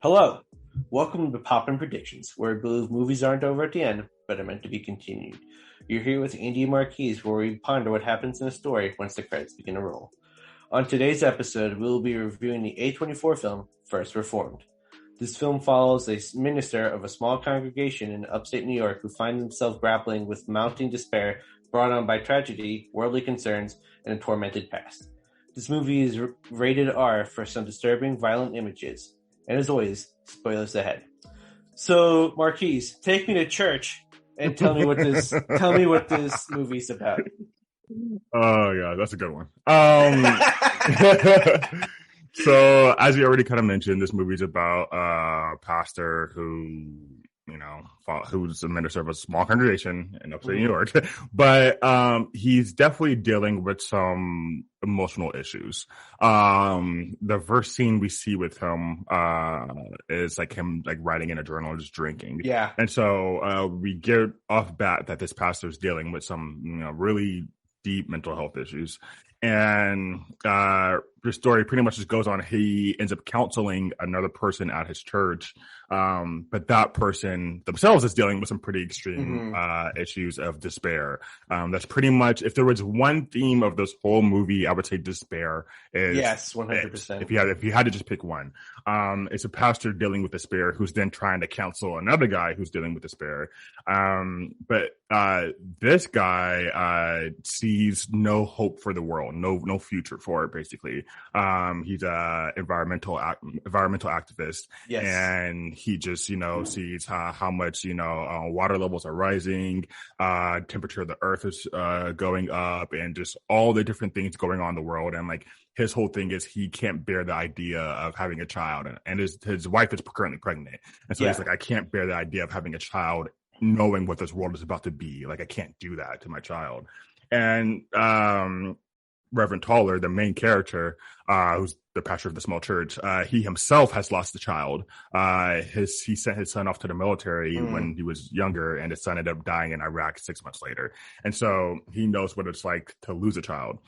Hello, welcome to Poppin Predictions, where we believe movies aren't over at the end, but are meant to be continued. You're here with Andy and Marqueze, where we ponder what happens in a story once the credits begin to roll. On today's episode, we will be reviewing the A24 film, First Reformed. This film follows a minister of a small congregation in upstate New York who finds himself grappling with mounting despair brought on by tragedy, worldly concerns, and a tormented past. This movie is rated R for some disturbing, violent images. And as always, spoilers ahead. So, Marquise, take me to church and tell me what this movie's about. Oh yeah, that's a good one. So as you already kind of mentioned, this movie's about a pastor who's a minister of a small congregation in upstate New York, but he's definitely dealing with some emotional issues. The first scene we see with him is like him writing in a journal and just drinking. Yeah. And so we get off bat that this pastor is dealing with some really deep mental health issues. And the story pretty much just goes on. He ends up counseling another person at his church, but that person themselves is dealing with some pretty extreme issues of despair. That's pretty much, if there was one theme of this whole movie, I would say despair is. Yes, 100%. If you had to just pick one, it's a pastor dealing with despair who's then trying to counsel another guy who's dealing with despair. But this guy sees no hope for the world, no future for it, basically. He's a environmental activist. Yes. And he just sees how much water levels are rising, temperature of the earth is going up, and just all the different things going on in the world. And his whole thing is he can't bear the idea of having a child, and his wife is currently pregnant, and so he's like, I can't bear the idea of having a child knowing what this world is about to be. I can't do that to my child. And Reverend Toller, the main character, who's the pastor of the small church, he himself has lost a child. He sent his son off to the military when he was younger, and his son ended up dying in Iraq 6 months later. And so he knows what it's like to lose a child.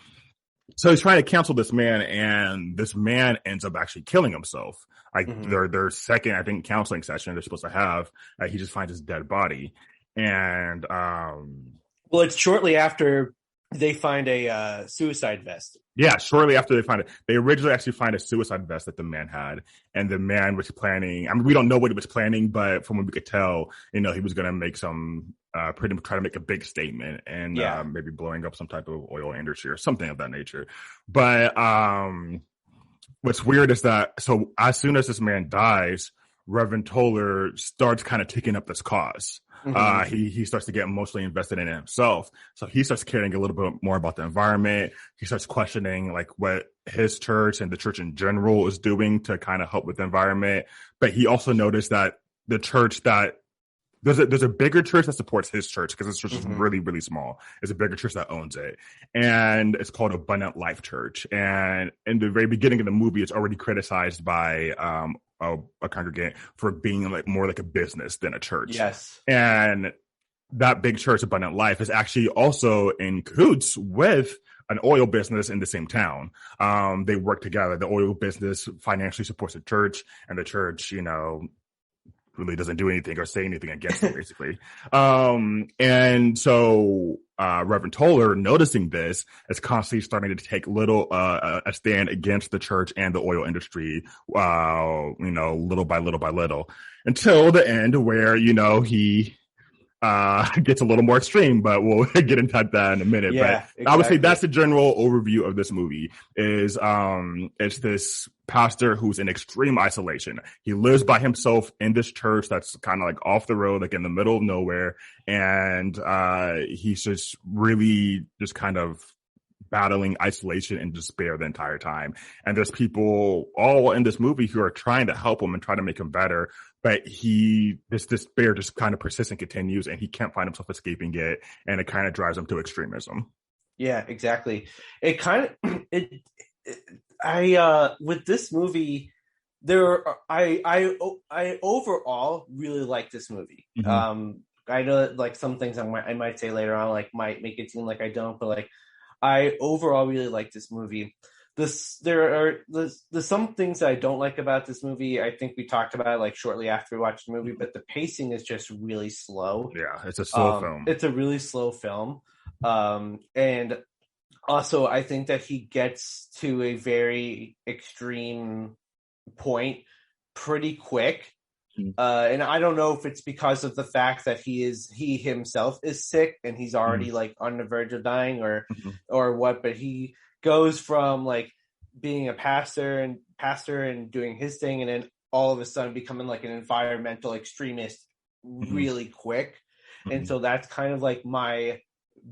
So he's trying to counsel this man, and this man ends up actually killing himself. Their second, I think, counseling session they're supposed to have, he just finds his dead body. And well, it's shortly after they find a suicide vest. Yeah, shortly after they find it. They originally actually find a suicide vest that the man had, and the man was planning, we don't know what he was planning, but from what we could tell, he was going to make some try to make a big statement and maybe blowing up some type of oil industry or something of that nature. But what's weird is that, so as soon as this man dies, Reverend Toller starts kind of taking up this cause. He starts to get emotionally invested in it himself. So he starts caring a little bit more about the environment. He starts questioning what his church and the church in general is doing to kind of help with the environment. But he also noticed that the church there's a bigger church that supports his church, because his church is really, really small. There's a bigger church that owns it, and it's called Abundant Life Church. And in the very beginning of the movie, it's already criticized by a congregant for being more like a business than a church. Yes. And that big church, Abundant Life, is actually also in cahoots with an oil business in the same town. They work together. The oil business financially supports the church, and the church, really doesn't do anything or say anything against it, basically. And so Reverend Toller, noticing this, is constantly starting to take a stand against the church and the oil industry, little by little by little, until the end where, he gets a little more extreme, but we'll get into that in a minute. Yeah, but exactly. I would say that's the general overview of this movie. It's this pastor who's in extreme isolation. He lives by himself in this church that's kind of off the road, in the middle of nowhere, and he's just really just kind of battling isolation and despair the entire time. And there's people all in this movie who are trying to help him and try to make him better, but this despair just kind of persists and continues, and he can't find himself escaping it, and it kind of drives him to extremism. Yeah, exactly. It kind of with this movie, I overall really like this movie. I know some things I might say later on might make it seem like I don't, but I overall really like this movie. there's some things that I don't like about this movie. I think we talked about it like shortly after we watched the movie, but the pacing is just really slow. Yeah, it's a slow film. It's a really slow film. And also I think that he gets to a very extreme point pretty quick. And I don't know if it's because of the fact that he himself is sick and he's already like on the verge of dying or what, but he goes from like being a pastor and doing his thing, and then all of a sudden becoming like an environmental extremist really quick. And so that's kind of like my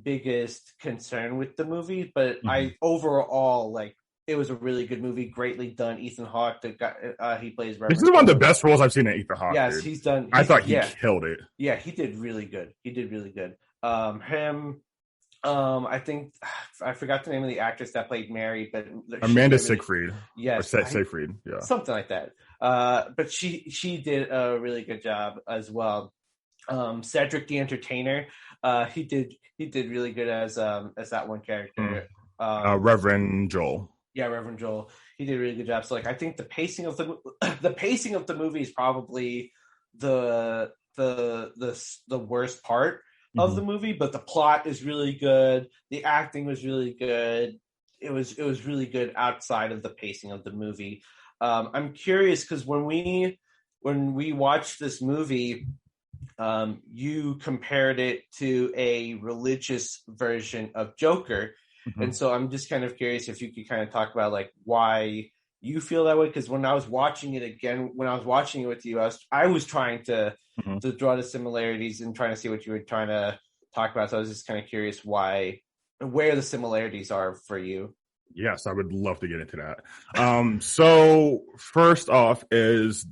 biggest concern with the movie. But I overall, like, it was a really good movie, greatly done. Ethan Hawke, the guy, he plays Reverend. This is one of the best roles I've seen in Ethan Hawke. Yes, dude. he's done. I thought he killed it. Yeah, he did really good. I think I forgot the name of the actress that played Mary, but Amanda Seyfried. Yes, Seyfried. Yeah, something like that. But she did a really good job as well. Cedric the Entertainer, he did really good as that one character. Reverend Joel. Yeah, Reverend Joel. He did a really good job. So, like, I think the pacing of the movie is probably the worst part of the movie, but the plot is really good. The acting was really good. It was really good outside of the pacing of the movie. I'm curious because when we watched this movie, you compared it to a religious version of Joker. And so I'm just kind of curious if you could kind of talk about like why you feel that way. Because when I was watching it again, when I was watching it with you, I was trying to draw the similarities and trying to see what you were trying to talk about. So I was just kind of curious where the similarities are for you. Yes, I would love to get into that. So first off is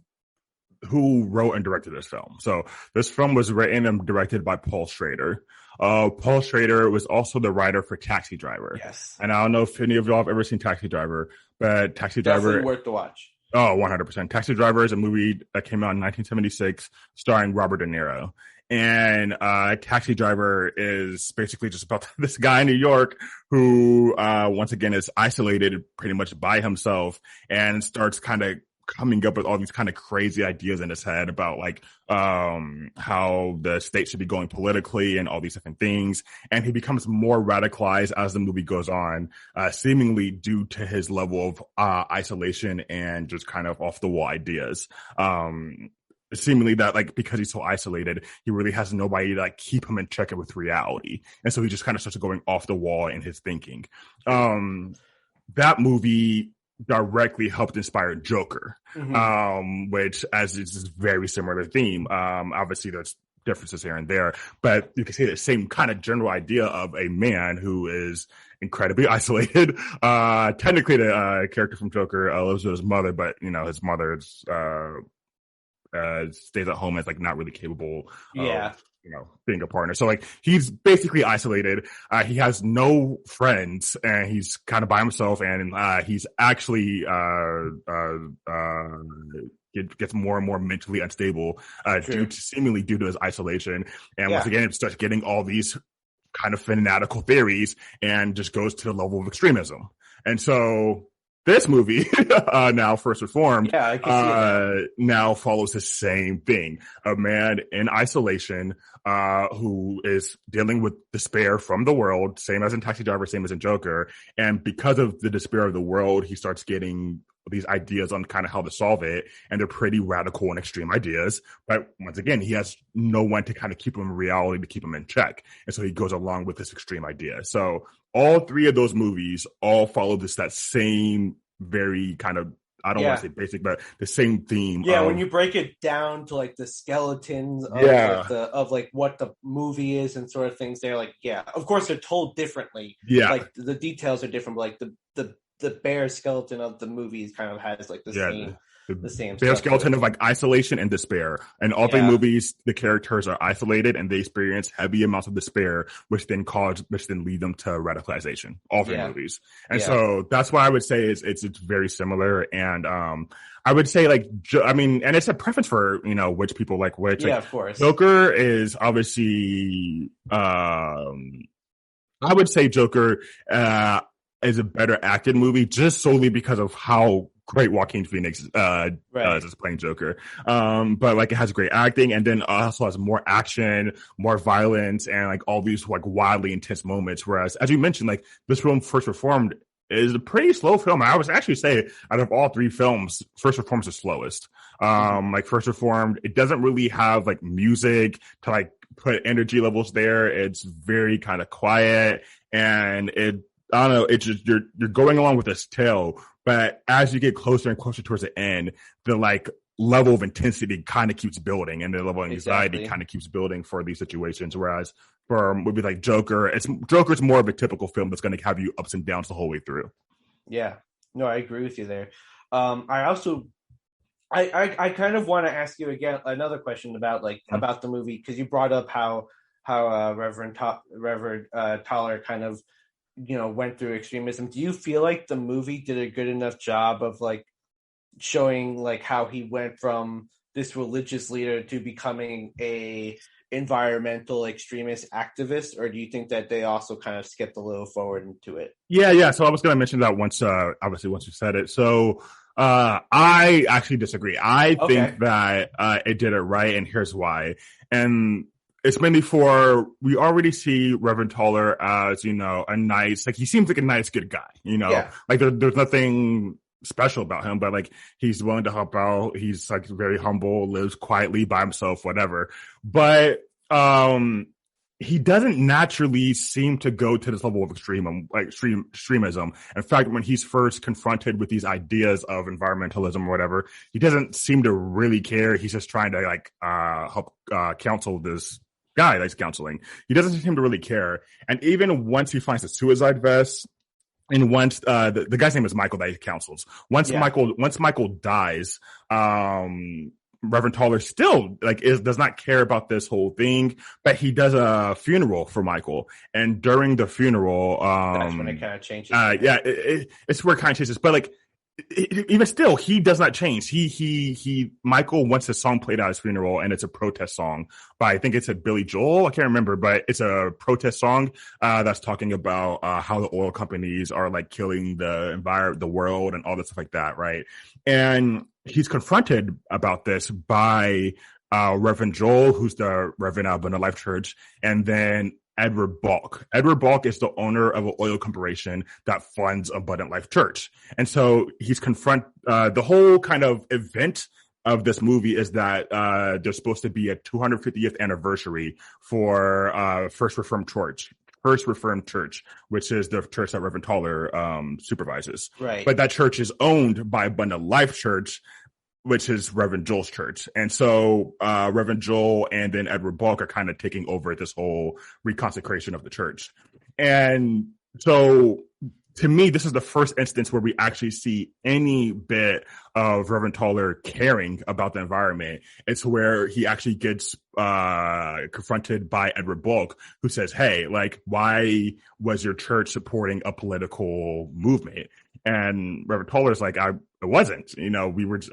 who wrote and directed this film. So this film was written and directed by Paul Schrader. Paul Schrader was also the writer for Taxi Driver. Yes. And I don't know if any of y'all have ever seen Taxi Driver, but Taxi Driver... Definitely worth the watch. Oh, 100%. Taxi Driver is a movie that came out in 1976 starring Robert De Niro. And Taxi Driver is basically just about this guy in New York who, once again, is isolated pretty much by himself and starts kind of coming up with all these kind of crazy ideas in his head about like how the state should be going politically and all these different things. And he becomes more radicalized as the movie goes on, seemingly due to his level of isolation and just kind of off the wall ideas. Seemingly that like because he's so isolated, he really has nobody to like keep him in check with reality. And so he just kind of starts going off the wall in his thinking. That movie directly helped inspire Joker, which as is very similar theme. Obviously there's differences here and there, but you can say the same kind of general idea of a man who is incredibly isolated. Technically the character from Joker lives with his mother, but you know, his mother stays at home as like not really capable of, you know, being a partner. So like he's basically isolated. He has no friends and he's kind of by himself, and he's actually gets more and more mentally unstable seemingly due to his isolation. And once again, it starts getting all these kind of fanatical theories and just goes to the level of extremism. And so this movie, now First Reformed, now follows the same thing. A man in isolation, who is dealing with despair from the world, same as in Taxi Driver, same as in Joker. And because of the despair of the world, he starts getting these ideas on kind of how to solve it. And they're pretty radical and extreme ideas. But once again, he has no one to kind of keep him in reality, to keep him in check. And so he goes along with this extreme idea. So all three of those movies all follow that same very kind of, I don't want to say basic, but the same theme. Yeah, when you break it down to like the skeletons of like what the movie is and sort of things, they're like, of course they're told differently. Yeah, like the details are different, but like the bare skeleton of the movie kind of has like the same bare skeleton of like isolation and despair. And all three movies, the characters are isolated and they experience heavy amounts of despair, which then lead them to radicalization. All three movies. And so that's why I would say it's very similar. And I would say like, and it's a preference for, you know, which people like which. Yeah, like, of course. Joker is obviously, I would say Joker, is a better acted movie just solely because of how great Joaquin Phoenix does as playing Joker. But like it has great acting, and then also has more action, more violence, and like all these like wildly intense moments. Whereas, as you mentioned, like this film, First Reformed, is a pretty slow film. I would actually say out of all three films, First Reformed is the slowest. Like First Reformed, it doesn't really have like music to like put energy levels there. It's very kind of quiet, and I don't know, it's just you're going along with this tale, but as you get closer and closer towards the end, the like level of intensity kind of keeps building, and the level of anxiety kind of keeps building for these situations. Whereas for a movie like Joker's more of a typical film that's going to have you ups and downs the whole way through. Yeah, no, I agree with you there. I also, I kind of want to ask you again another question about about the movie, because you brought up how Reverend Toller kind of went through extremism. Do you feel like the movie did a good enough job of like showing like how he went from this religious leader to becoming a environmental extremist activist, or do you think that they also kind of skipped a little forward into it? Yeah. So I was going to mention that once you said it. So I actually disagree. I think that it did it right, and here's why. And it's mainly we already see Reverend Toller as, a nice, like he seems like a nice, good guy, like there's nothing special about him, but like he's willing to help out. He's like very humble, lives quietly by himself, whatever. But he doesn't naturally seem to go to this level of extremism. In fact, when he's first confronted with these ideas of environmentalism or whatever, he doesn't seem to really care. He's just trying to like help counsel this guy that's counseling. He doesn't seem to really care. And even once he finds a suicide vest, and once the guy's name is Michael that he counsels. Once Michael dies, Reverend Toller still does not care about this whole thing, but he does a funeral for Michael. And during the funeral, that's when it kind of changes. It's where it kind of changes. But like, even still, he does not change. Michael wants a song played at his funeral, and it's a protest song by, I think it's a Billy Joel. I can't remember, but it's a protest song that's talking about how the oil companies are like killing the world and all this stuff like that, right? And he's confronted about this by Reverend Joel, who's the Reverend of Abundant Life Church, and then Edward Balk. Edward Balk is the owner of an oil corporation that funds Abundant Life Church. And so he's the whole kind of event of this movie is that there's supposed to be a 250th anniversary for First Reformed Church, which is the church that Reverend Toller supervises. Right. But that church is owned by Abundant Life Church, which is Reverend Joel's church. And so Reverend Joel and then Edward Balk are kind of taking over this whole reconsecration of the church. And so to me, this is the first instance where we actually see any bit of Reverend Toller caring about the environment. It's where he actually gets confronted by Edward Balk, who says, hey, like, why was your church supporting a political movement? And Reverend Toller's like, it wasn't,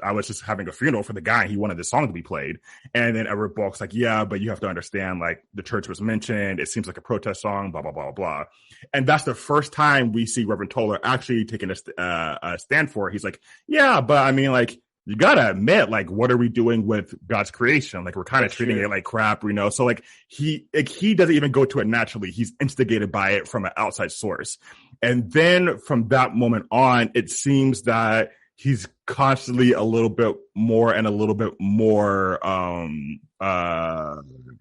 I was just having a funeral for the guy. He wanted the song to be played. And then Edward Balk's like, yeah, but you have to understand, like, the church was mentioned. It seems like a protest song, blah, blah, blah, blah. And that's the first time we see Reverend Toller actually taking a stand for it. He's like, yeah, but I mean, like, you gotta admit, like, what are we doing with God's creation? Like, we're kind of treating it like crap, So like he doesn't even go to it naturally. He's instigated by it from an outside source. And then from that moment on, it seems that he's constantly a little bit more,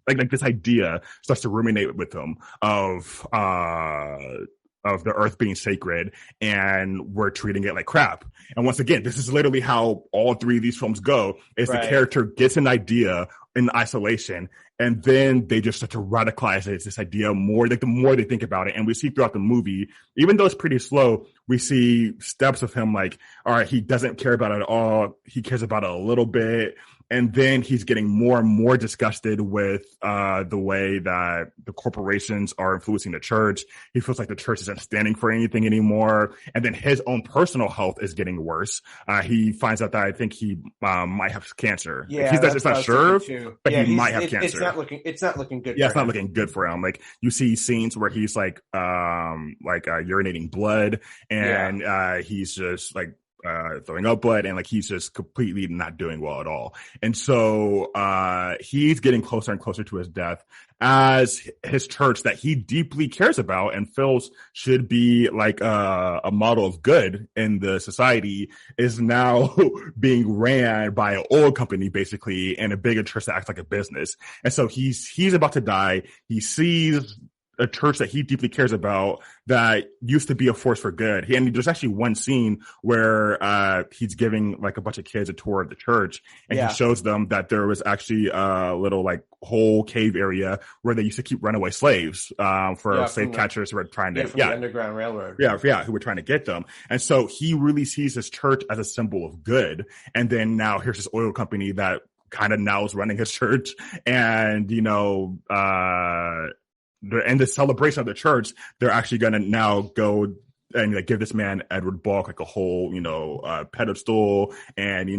like this idea starts to ruminate with him of the earth being sacred, and we're treating it like crap. And once again, this is literally how all three of these films go, is the character gets an idea in isolation, and then they just start to radicalize it. It's this idea more, like the more they think about it. And we see throughout the movie, even though it's pretty slow, we see steps of him like, all right, he doesn't care about it at all. He cares about it a little bit. And then he's getting more and more disgusted with the way that the corporations are influencing the church. He feels like the church isn't standing for anything anymore. And then his own personal health is getting worse. He finds out that I think he might have cancer. Yeah, it's not sure, but he might have cancer. It's not looking good. Yeah, it's not looking good for him. Like you see scenes where he's like urinating blood, and he's just like throwing up blood, and like he's just completely not doing well at all. And so he's getting closer and closer to his death as his church that he deeply cares about and feels should be like a model of good in the society is now being ran by an oil company basically, and a bigger church that acts like a business. And so he's about to die. He sees a church that he deeply cares about that used to be a force for good. And there's actually one scene where he's giving like a bunch of kids a tour of the church, and he shows them that there was actually a little like whole cave area where they used to keep runaway slaves for slave catchers who were trying to the Underground Railroad. Who were trying to get them. And so he really sees his church as a symbol of good. And then now here's this oil company that kind of now is running his church, and and the celebration of the church, they're actually going to now go and like give this man Edward Balk like a whole, pedestal, and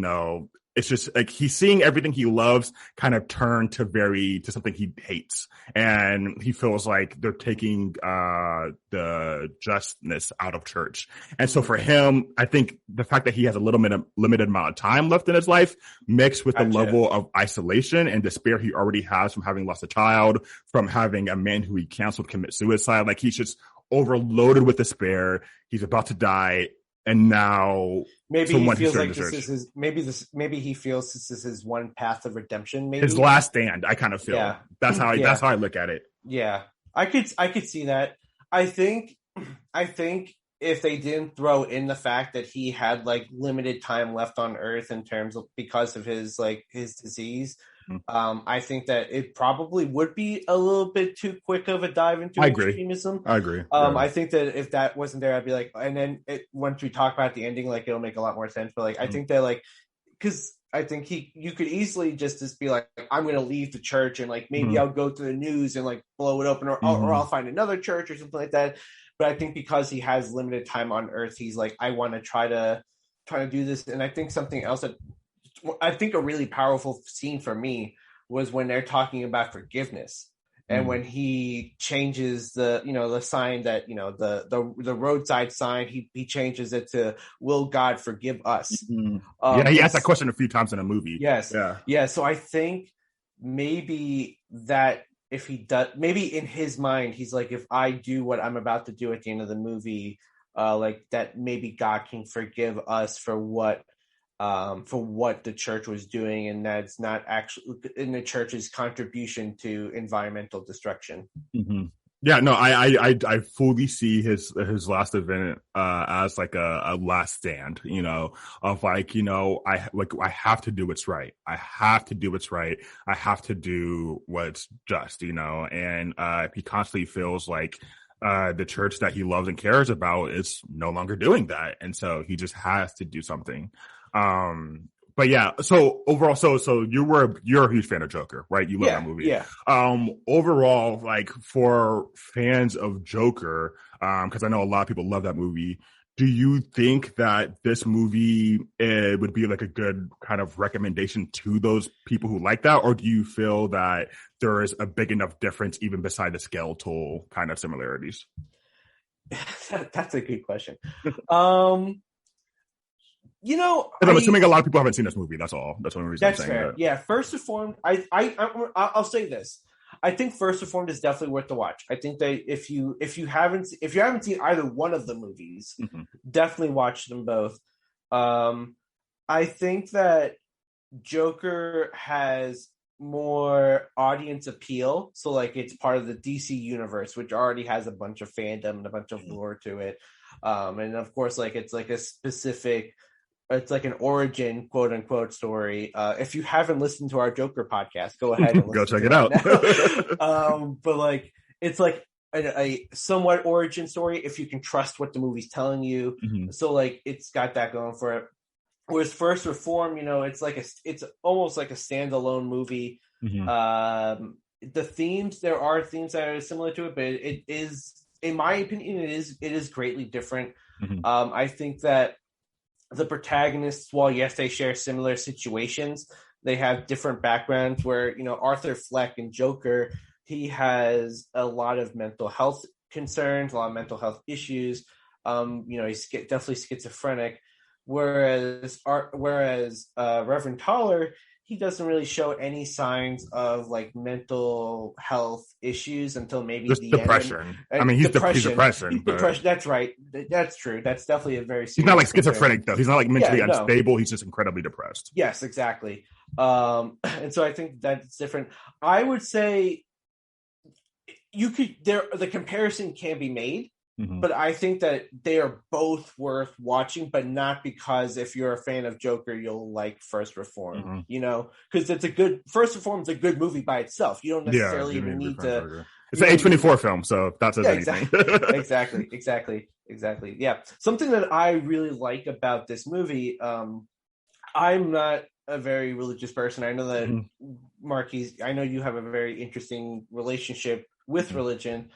it's just like he's seeing everything he loves kind of turn to something he hates, and he feels like they're taking the justness out of church. And so for him, I think the fact that he has a limited amount of time left in his life, mixed with the level of isolation and despair he already has from having lost a child, from having a man who he canceled commit suicide, like he's just overloaded with despair. He's about to die. And now maybe he feels like this is his, maybe he feels this is his one path of redemption. Maybe his last stand. I kind of feel that's how I look at it. Yeah, I could see that. I think if they didn't throw in the fact that he had like limited time left on Earth in terms of because of his disease, I think that it probably would be a little bit too quick of a dive into extremism. I agree. I think that if that wasn't there, I'd be like, and then once we talk about the ending, like it'll make a lot more sense. But like, I think that like, because I think you could easily just be like, I'm going to leave the church and like maybe I'll go to the news and like blow it open, or I'll find another church or something like that. But I think because he has limited time on Earth, he's like, I want to try to do this. And I think something else that I think a really powerful scene for me was when they're talking about forgiveness, and when he changes the sign that the roadside sign, he changes it to "Will God forgive us?" He asked that question a few times in a movie. Yes, yeah. So I think maybe that if he does, maybe in his mind, he's like, if I do what I'm about to do at the end of the movie, like that, maybe God can forgive us for what the church was doing, and that's not actually in the church's contribution to environmental destruction. Yeah, no, I fully see his last event as like a last stand, of like, I have to do what's right. I have to do what's right. I have to do what's just, and he constantly feels like the church that he loves and cares about is no longer doing that, and so he just has to do something. But yeah, so overall, so you're a huge fan of Joker, right? You love that movie. Yeah. Overall, like for fans of Joker, because I know a lot of people love that movie, do you think that this movie would be like a good kind of recommendation to those people who like that? Or do you feel that there is a big enough difference even beside the skeletal kind of similarities? That's a good question. I'm assuming a lot of people haven't seen this movie. That's all. That's one reason I'm saying fair. that. Yeah, First Reformed. I'll say this. I think First Reformed is definitely worth the watch. I think that if you haven't seen either one of the movies, definitely watch them both. I think that Joker has more audience appeal, so like it's part of the DC universe, which already has a bunch of fandom and a bunch of lore to it, and of course, like it's like a specific. It's like an origin, quote unquote, story. If you haven't listened to our Joker podcast, go ahead and go check it out. But like, it's like a somewhat origin story if you can trust what the movie's telling you. So like, it's got that going for it. Whereas First Reform, it's almost like a standalone movie. Mm-hmm. There are themes that are similar to it, but it is, in my opinion, it is greatly different. Mm-hmm. I think that the protagonists, while yes, they share similar situations, they have different backgrounds. Where Arthur Fleck and Joker, he has a lot of mental health concerns, a lot of mental health issues. He's definitely schizophrenic. Whereas Reverend Toller, he doesn't really show any signs of like mental health issues until maybe just the depression. end. I mean, he's depression. Depression. That's right. That's true. That's definitely a very. He's not like schizophrenic though. He's not like mentally Yeah, no. unstable. He's just incredibly depressed. Yes, exactly. And so I think that's different. I would say the comparison can be made. Mm-hmm. But I think that they are both worth watching, but not because if you're a fan of Joker, you'll like First Reform, because First Reform is a good movie by itself. You don't necessarily even need to. It's an A24 film, so that says anything. Exactly. Yeah. Something that I really like about this movie, I'm not a very religious person. I know that Marquise, I know you have a very interesting relationship with religion.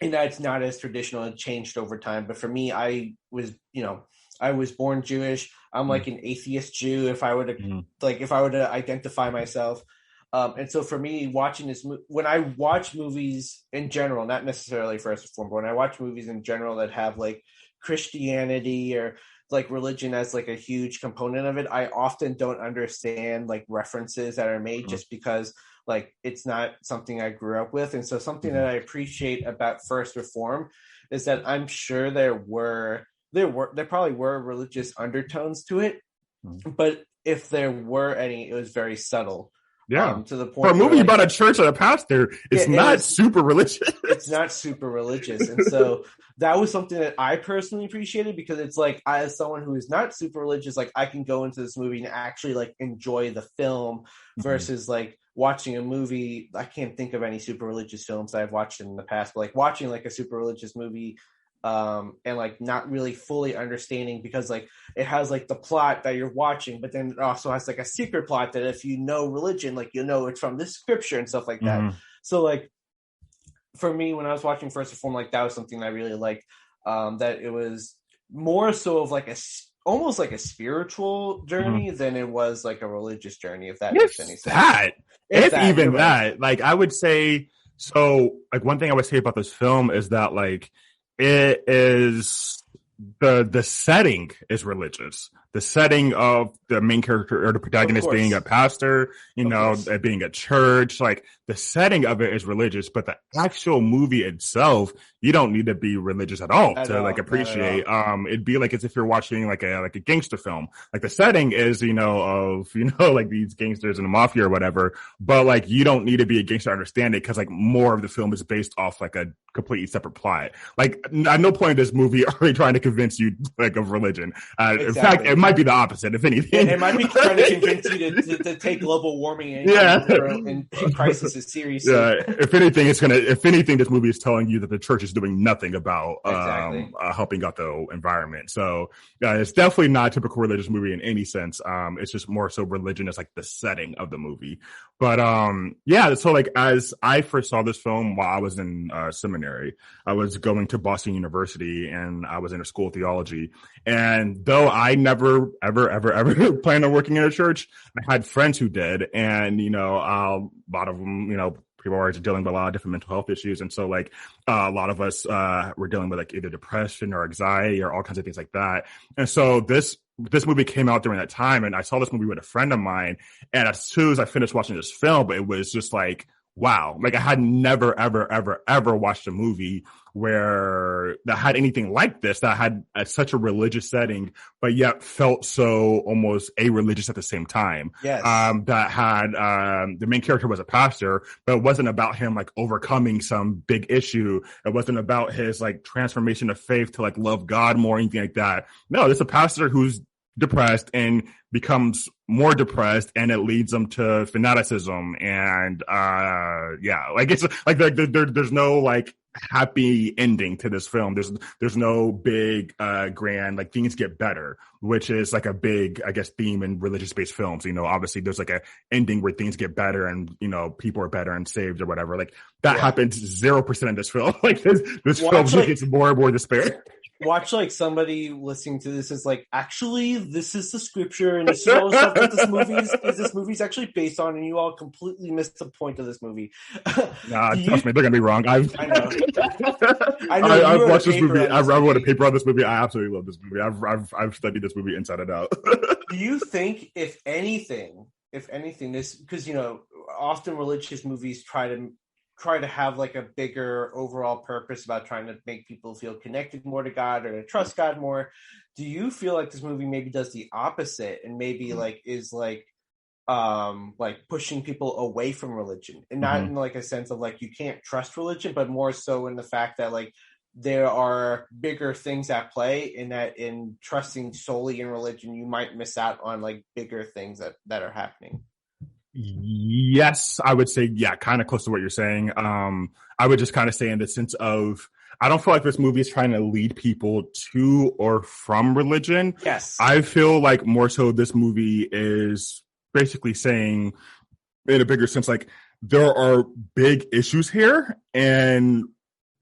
And that's not as traditional. It changed over time. But for me, I was born Jewish. I'm like an atheist Jew if I were to identify myself. And so for me, watching this, when I watch movies in general, not necessarily First Reform, but when I watch movies in general that have like Christianity or like religion as like a huge component of it, I often don't understand like references that are made just because like it's not something I grew up with. And so something that I appreciate about First Reform is that I'm sure there probably were religious undertones to it, but if there were any, it was very subtle. Yeah, to the point for a movie about a church and a pastor, it's not super religious. It's not super religious, and so that was something that I personally appreciated because it's like, as someone who is not super religious, like I can go into this movie and actually like enjoy the film versus like watching a movie. I can't think of any super religious films that I've watched in the past, but like watching like a super religious movie. And like not really fully understanding because like it has like the plot that you're watching, but then it also has like a secret plot that if you know religion, like it's from this scripture and stuff like that. So like for me, when I was watching First Reform, like that was something I really liked. That it was more so of like almost like a spiritual journey than it was like a religious journey, if that makes any sense. If even that, like I would say. So like one thing I would say about this film is that like. It is the setting is religious. The setting of the main character or the protagonist being a pastor, being a church, like the setting of it is religious, but the actual movie itself, you don't need to be religious at all to like appreciate. It'd be like as if you're watching like a gangster film. Like the setting is, like these gangsters and the mafia or whatever, but like you don't need to be a gangster to understand it because like more of the film is based off like a completely separate plot. Like at no point in this movie are they trying to convince you like of religion. In fact, it might be the opposite, if anything. It might be trying to convince you to take global warming and crisis as seriously. If anything, this movie is telling you that the church is doing nothing about helping out the environment. So it's definitely not a typical religious movie in any sense. It's just more so religion as like the setting of the movie. But so like as I first saw this film while I was in seminary, I was going to Boston University and I was in a school of theology. And though I never ever planned on working in a church, I had friends who did, and a lot of them, people are dealing with a lot of different mental health issues, and so like a lot of us were dealing with like either depression or anxiety or all kinds of things like that. And so this movie came out during that time, and I saw this movie with a friend of mine, and as soon as I finished watching this film, it was just like, wow, like I had never, ever watched a movie where that had anything like this, that had such a religious setting, but yet felt so almost a-religious at the same time. Yes. That had, the main character was a pastor, but it wasn't about him like overcoming some big issue. It wasn't about his like transformation of faith to like love God more or anything like that. No, there's a pastor who's depressed and becomes more depressed, and it leads them to fanaticism and like it's like there's no like happy ending to this film. There's no big grand like things get better, which is like a big, I guess, theme in religious based films. Obviously there's like a ending where things get better and people are better and saved or whatever. Like that happens 0% in this film. Like this film just gets more and more despair. Watch like somebody listening to this is like, actually, this is the scripture and this is all the stuff that this movie's actually based on, and you all completely missed the point of this movie. Nah, trust me, they're gonna be wrong. I know. I've watched this movie. I've wrote a paper on this movie. I absolutely love this movie. I've studied this movie inside and out. Do you think, if anything, this, because often religious movies try to have like a bigger overall purpose about trying to make people feel connected more to God or to trust God more. Do you feel like this movie maybe does the opposite and maybe like is like pushing people away from religion, and not in like a sense of like you can't trust religion, but more so in the fact that like there are bigger things at play, in that in trusting solely in religion you might miss out on like bigger things that are happening? Yes, I would say, kind of close to what you're saying. I would just kind of say in the sense of, I don't feel like this movie is trying to lead people to or from religion. Yes. I feel like more so this movie is basically saying, in a bigger sense, like there are big issues here, and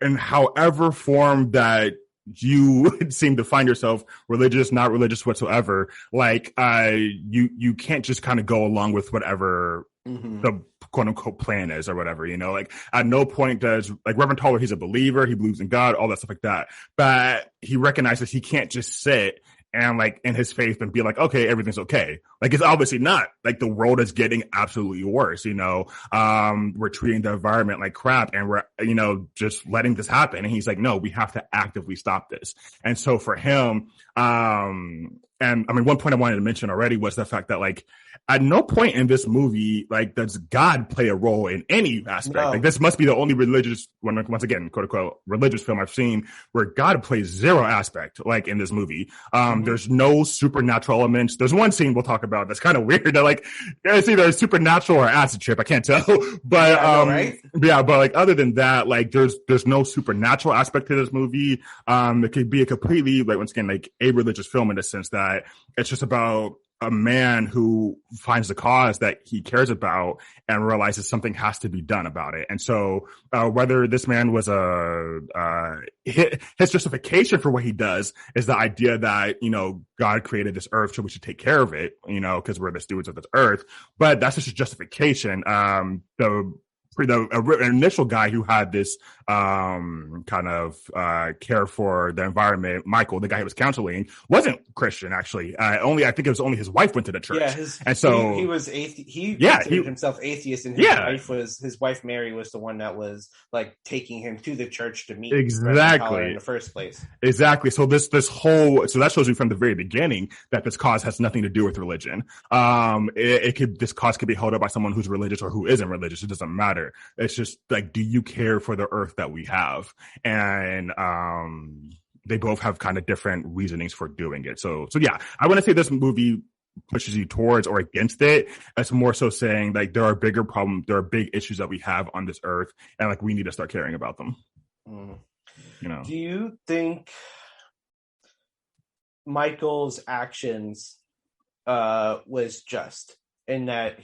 however form that you seem to find yourself, religious, not religious whatsoever, like you can't just kind of go along with whatever the quote unquote plan is or whatever, like at no point does, like, Reverend Toller, he's a believer, he believes in God, all that stuff like that, but he recognizes he can't just sit and like in his faith and be like, okay, everything's okay. Like, it's obviously not. Like, the world is getting absolutely worse, we're treating the environment like crap, and we're, just letting this happen. And he's like, no, we have to actively stop this. And so for him, and I mean, one point I wanted to mention already was the fact that, like, at no point in this movie, like, does God play a role in any aspect. No. Like, this must be the only religious, once again, quote unquote, religious film I've seen where God plays zero aspect, like, in this movie. There's no supernatural elements. There's one scene we'll talk about that's kind of weird. That, like, it's either supernatural or acid trip. I can't tell. But, right? Yeah, but, like, other than that, like, there's no supernatural aspect to this movie. It could be a completely, like, once again, like, a religious film in the sense that it's just about a man who finds the cause that he cares about and realizes something has to be done about it. And so, whether this man was his justification for what he does is the idea that, God created this earth, so we should take care of it, because we're the stewards of this earth. But that's just a justification. The initial guy who had this kind of care for the environment, Michael, the guy who was counseling, wasn't Christian, actually. I think it was only his wife went to the church. Yeah, and so he was he considered himself atheist, and his wife Mary was the one that was like taking him to the church to meet exactly in the first place. Exactly. So that shows you from the very beginning that this cause has nothing to do with religion. This cause could be held up by someone who's religious or who isn't religious. It doesn't matter. It's just like, do you care for the earth that we have? And they both have kind of different reasonings for doing it. So yeah, I wouldn't say this movie pushes you towards or against it. It's more so saying, like, there are bigger problems, there are big issues that we have on this earth, and like we need to start caring about them. Do you think Michael's actions was just in that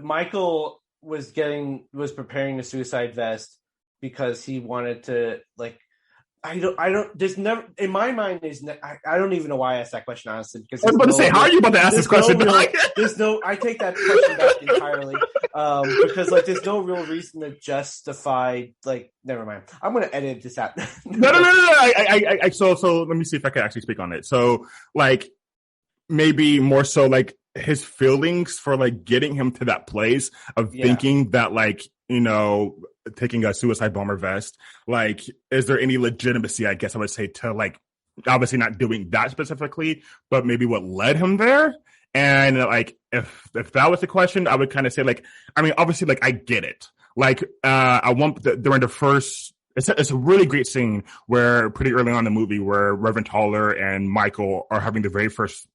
Michael was preparing the suicide vest because he wanted to, like, I don't even know why I asked that question, honestly, because I was about to say, how are you about to ask this question? I take that question back entirely, because like there's no real reason to justify, like, never mind. I'm going to edit this out. No. So let me see if I can actually speak on it. So, like, maybe more so, like, his feelings for, like, getting him to that place of thinking that, like, taking a suicide bomber vest, like, is there any legitimacy, I guess I would say, to, like, obviously not doing that specifically, but maybe what led him there. And, like, if that was the question, I would kind of say, like, I mean, obviously, like, I get it. Like, during the first, It's a really great scene where pretty early on in the movie where Reverend Toller and Michael are having the very first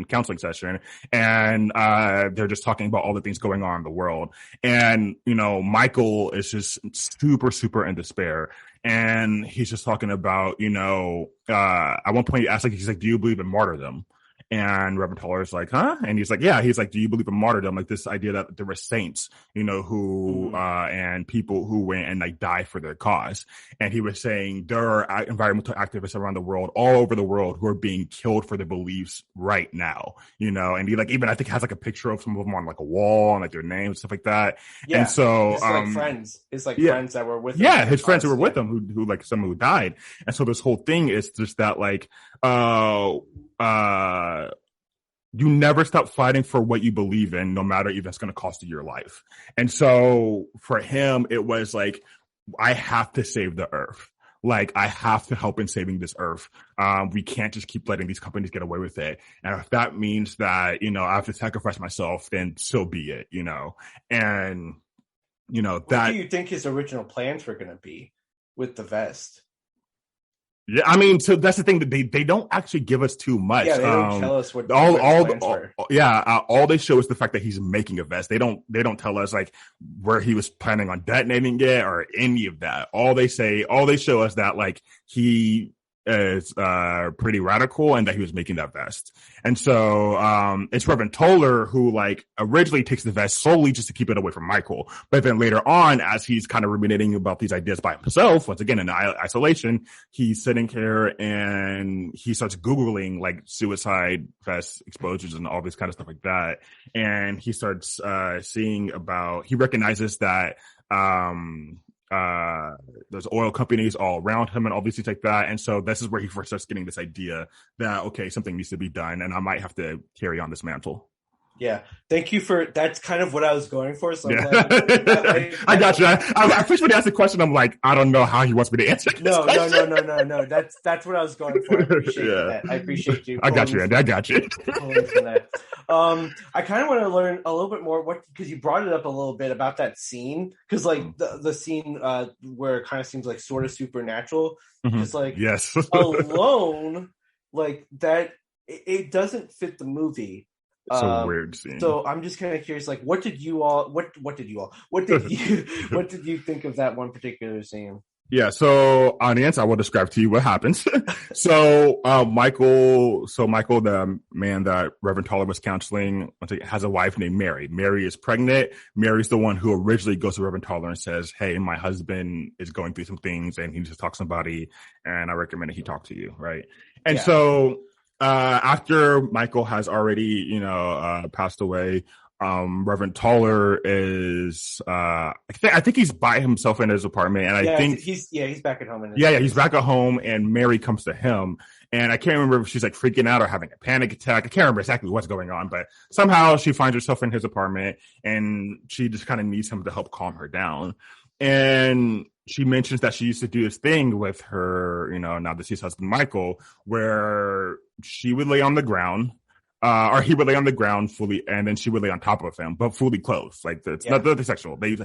counseling session, and they're just talking about all the things going on in the world. And, Michael is just super, super in despair. And he's just talking about, at one point he's like, do you believe in martyrdom? And Reverend Toller is like, huh? And he's like, yeah. He's like, do you believe in martyrdom? Like this idea that there were saints, who, and people who went and like died for their cause. And he was saying there are environmental activists around the world, all over the world, who are being killed for their beliefs right now, and he like, even I think has like a picture of some of them on like a wall and like their names and stuff like that. Yeah. And so, it's like friends. It's like friends that were with him. Yeah. His friends who were with him who like someone who died. And so this whole thing is just that like, you never stop fighting for what you believe in, no matter if it's going to cost you your life. And so for him, it was like, I have to save the earth. Like, I have to help in saving this earth. We can't just keep letting these companies get away with it. And if that means that, I have to sacrifice myself, then so be it, And, what do you think his original plans were going to be with the vest? Yeah, I mean, so that's the thing that they don't actually give us too much. Yeah, they don't tell us what all they show is the fact that he's making a vest. They don't tell us like where he was planning on detonating it or any of that. All they show us that like he is pretty radical and that he was making that vest. And so it's Reverend Toller who like originally takes the vest solely just to keep it away from Michael. But then later on, as he's kind of ruminating about these ideas by himself, once again in isolation, he's sitting here and he starts Googling like suicide vest explosions and all this kind of stuff like that. And he starts he recognizes that there's oil companies all around him and all these things like that. And so this is where he first starts getting this idea that, okay, something needs to be done and I might have to carry on this mantle. Yeah. Thank you that's kind of what I was going for. So yeah. I got you. I first when he asked the question, I'm like, I don't know how he wants me to answer this question. No. That's what I was going for. I appreciate that. I appreciate you. I got you. I got you. I kind of want to learn a little bit more because you brought it up a little bit about that scene. Because like the scene where it kind of seems like sort of supernatural. Just like yes. alone, like that, it doesn't fit the movie. It's a weird scene. So I'm just kind of curious, like, what did you think of that one particular scene? Yeah, so audience, I will describe to you what happens. So Michael, the man that Reverend Toller was counseling, has a wife named Mary. Mary is pregnant. Mary's the one who originally goes to Reverend Toller and says, hey, my husband is going through some things and he needs to talk to somebody and I recommend that he talk to you, right? And so after Michael has already, passed away, Reverend Toller is, I think he's by himself in his apartment, and I think he's back at home. He's back at home, and Mary comes to him, and I can't remember if she's like freaking out or having a panic attack. I can't remember exactly what's going on, but somehow she finds herself in his apartment, and she just kind of needs him to help calm her down. And she mentions that she used to do this thing with her, now deceased husband, Michael, where she would lay on the ground, or he would lay on the ground fully, and then she would lay on top of him, but fully clothed. Like, it's nothing sexual. They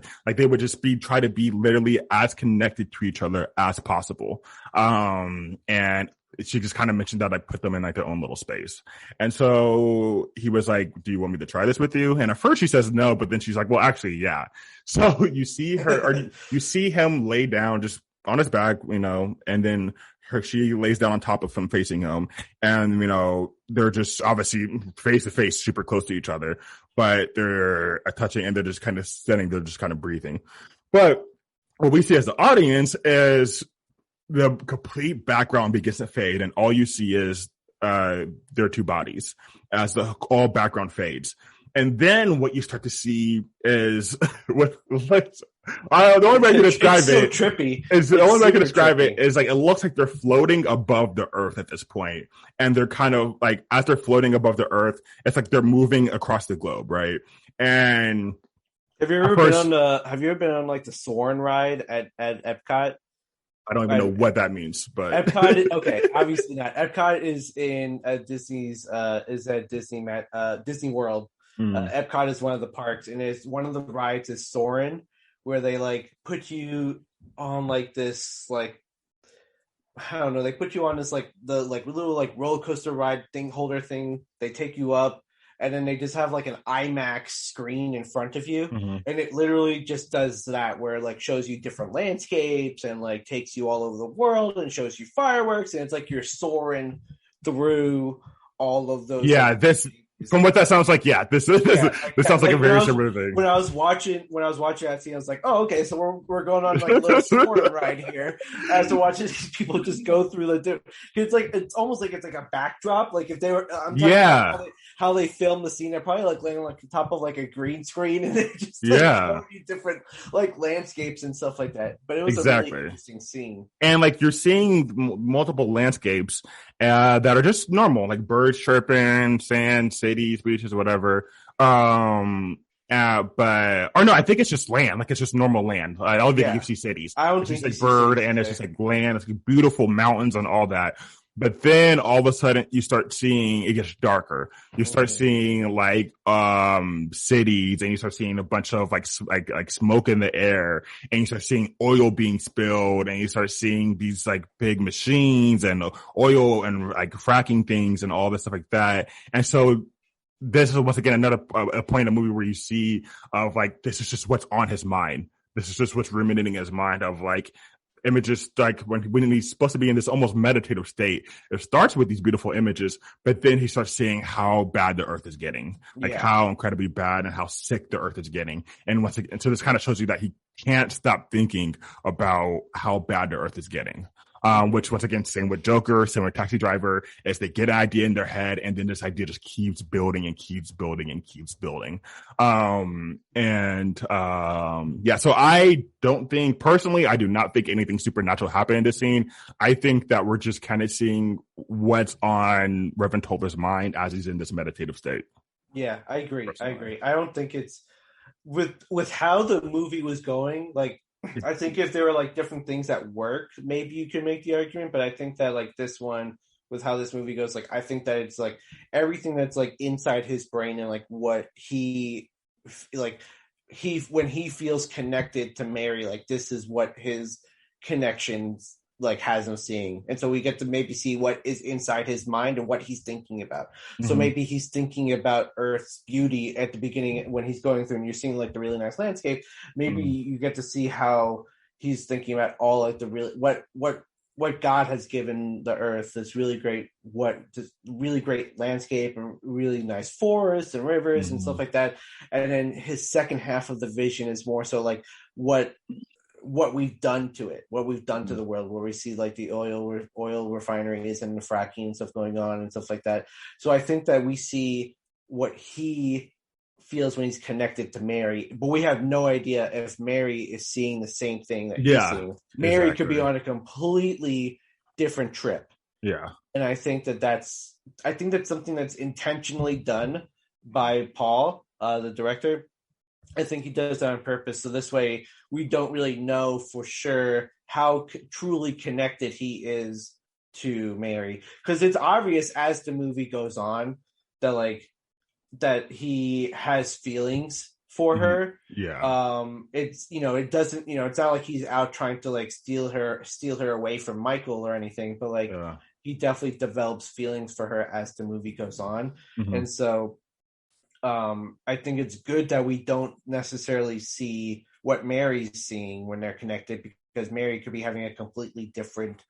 would just try to be literally as connected to each other as possible. And she just kind of mentioned that I put them in like their own little space. And so he was like, do you want me to try this with you? And at first she says no, but then she's like, well, actually, yeah. So you see her, or you see him lay down just on his back, and then she lays down on top of him facing him. And, they're just obviously face to face, super close to each other, but they're touching and they're just kind of sitting, they're just kind of breathing. But what we see as the audience is the complete background begins to fade, and all you see is their two bodies as the all background fades. And then what you start to see is the only way I can describe it. So trippy. The only way I can describe it is like it looks like they're floating above the earth at this point, and they're kind of like as they're floating above the earth, it's like they're moving across the globe, right? And have you ever been on like the Soarin' ride at Epcot? I don't even know what that means, but Epcot. Okay, obviously not. Epcot is in Disney's. Is at Disney World. Epcot is one of the parks, and it's one of the rides is Soarin', where they like put you on like this like I don't know, they put you on this like the like little like roller coaster ride thing holder thing. They take you up and then they just have like an IMAX screen in front of you. Mm-hmm. And it literally just does that where it like shows you different landscapes and like takes you all over the world and shows you fireworks and it's like you're soaring through all of those Yeah, like this from what that sounds like, yeah, this sounds like a very similar thing. When I was watching that scene, I was like, oh, okay, so we're going on like a little sport ride here. As to watching people just go through it's almost like it's like a backdrop. Like if they were, I'm talking about how they filmed the scene. They're probably like laying like on top of like a green screen and they just like show you different like landscapes and stuff like that. But it was a really interesting scene. And like you're seeing multiple landscapes that are just normal, like birds chirping, sand, cities, beaches, whatever. I think it's just land. Like it's just normal land. I don't think you see cities. I don't it's think just like bird and it's just like land. It's like beautiful mountains and all that. But then all of a sudden you start seeing it gets darker. You start seeing like cities and you start seeing a bunch of like smoke in the air and you start seeing oil being spilled and you start seeing these like big machines and oil and like fracking things and all this stuff like that. And so this is once again another a point in the movie where you see of like this is just what's on his mind. This is just what's ruminating his mind of like images, like when he's supposed to be in this almost meditative state. It starts with these beautiful images, but then he starts seeing how bad the earth is getting, like how incredibly bad and how sick the earth is getting. And so this kind of shows you that he can't stop thinking about how bad the earth is getting. Which once again, same with Joker, same with Taxi Driver, is they get an idea in their head and then this idea just keeps building and keeps building and keeps building. So I don't think, personally, I do not think anything supernatural happened in this scene. I think that we're just kind of seeing what's on Reverend Toller's mind as he's in this meditative state. Yeah, I agree. Personally. I don't think it's with how the movie was going, like, I think if there were like different things that work, maybe you could make the argument. But I think that like this one, with how this movie goes, like I think that it's like everything that's like inside his brain and like what when he feels connected to Mary, like this is what his connections like has him seeing. And so we get to maybe see what is inside his mind and what he's thinking about. Mm-hmm. So maybe he's thinking about Earth's beauty at the beginning when he's going through and you're seeing like the really nice landscape. Maybe you get to see how he's thinking about all like the really what God has given the earth, this really great landscape and really nice forests and rivers and stuff like that. And then his second half of the vision is more so like what we've done to it, what we've done to the world, where we see like the oil refineries and the fracking and stuff going on and stuff like that. So I think that we see what he feels when he's connected to Mary, but we have no idea if Mary is seeing the same thing that he's seeing. Mary could be on a completely different trip. Yeah. And I think that's something that's intentionally done by Paul, the director. I think he does that on purpose. So this way we don't really know for sure how truly connected he is to Mary. Because it's obvious as the movie goes on that he has feelings for her. Yeah. It's, it doesn't, it's not like he's out trying to like steal her away from Michael or anything, but like he definitely develops feelings for her as the movie goes on. Mm-hmm. And so I think it's good that we don't necessarily see what Mary's seeing when they're connected, because Mary could be having a completely different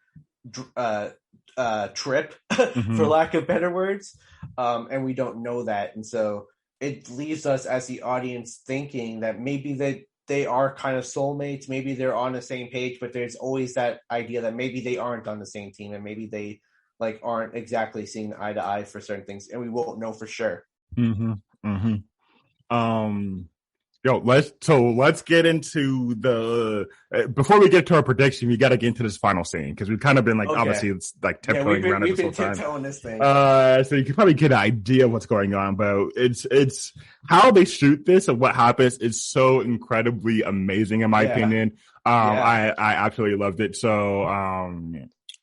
trip, for lack of better words, and we don't know that. And so it leaves us as the audience thinking that maybe they are kind of soulmates, maybe they're on the same page, but there's always that idea that maybe they aren't on the same team and maybe they like aren't exactly seeing eye to eye for certain things, and we won't know for sure. Let's get into the before we get to our prediction, we got to get into this final scene because we've kind of been like obviously it's like tiptoeing around it this whole time. This thing. So you can probably get an idea of what's going on, but it's how they shoot this and what happens is so incredibly amazing in my opinion. I absolutely loved it. So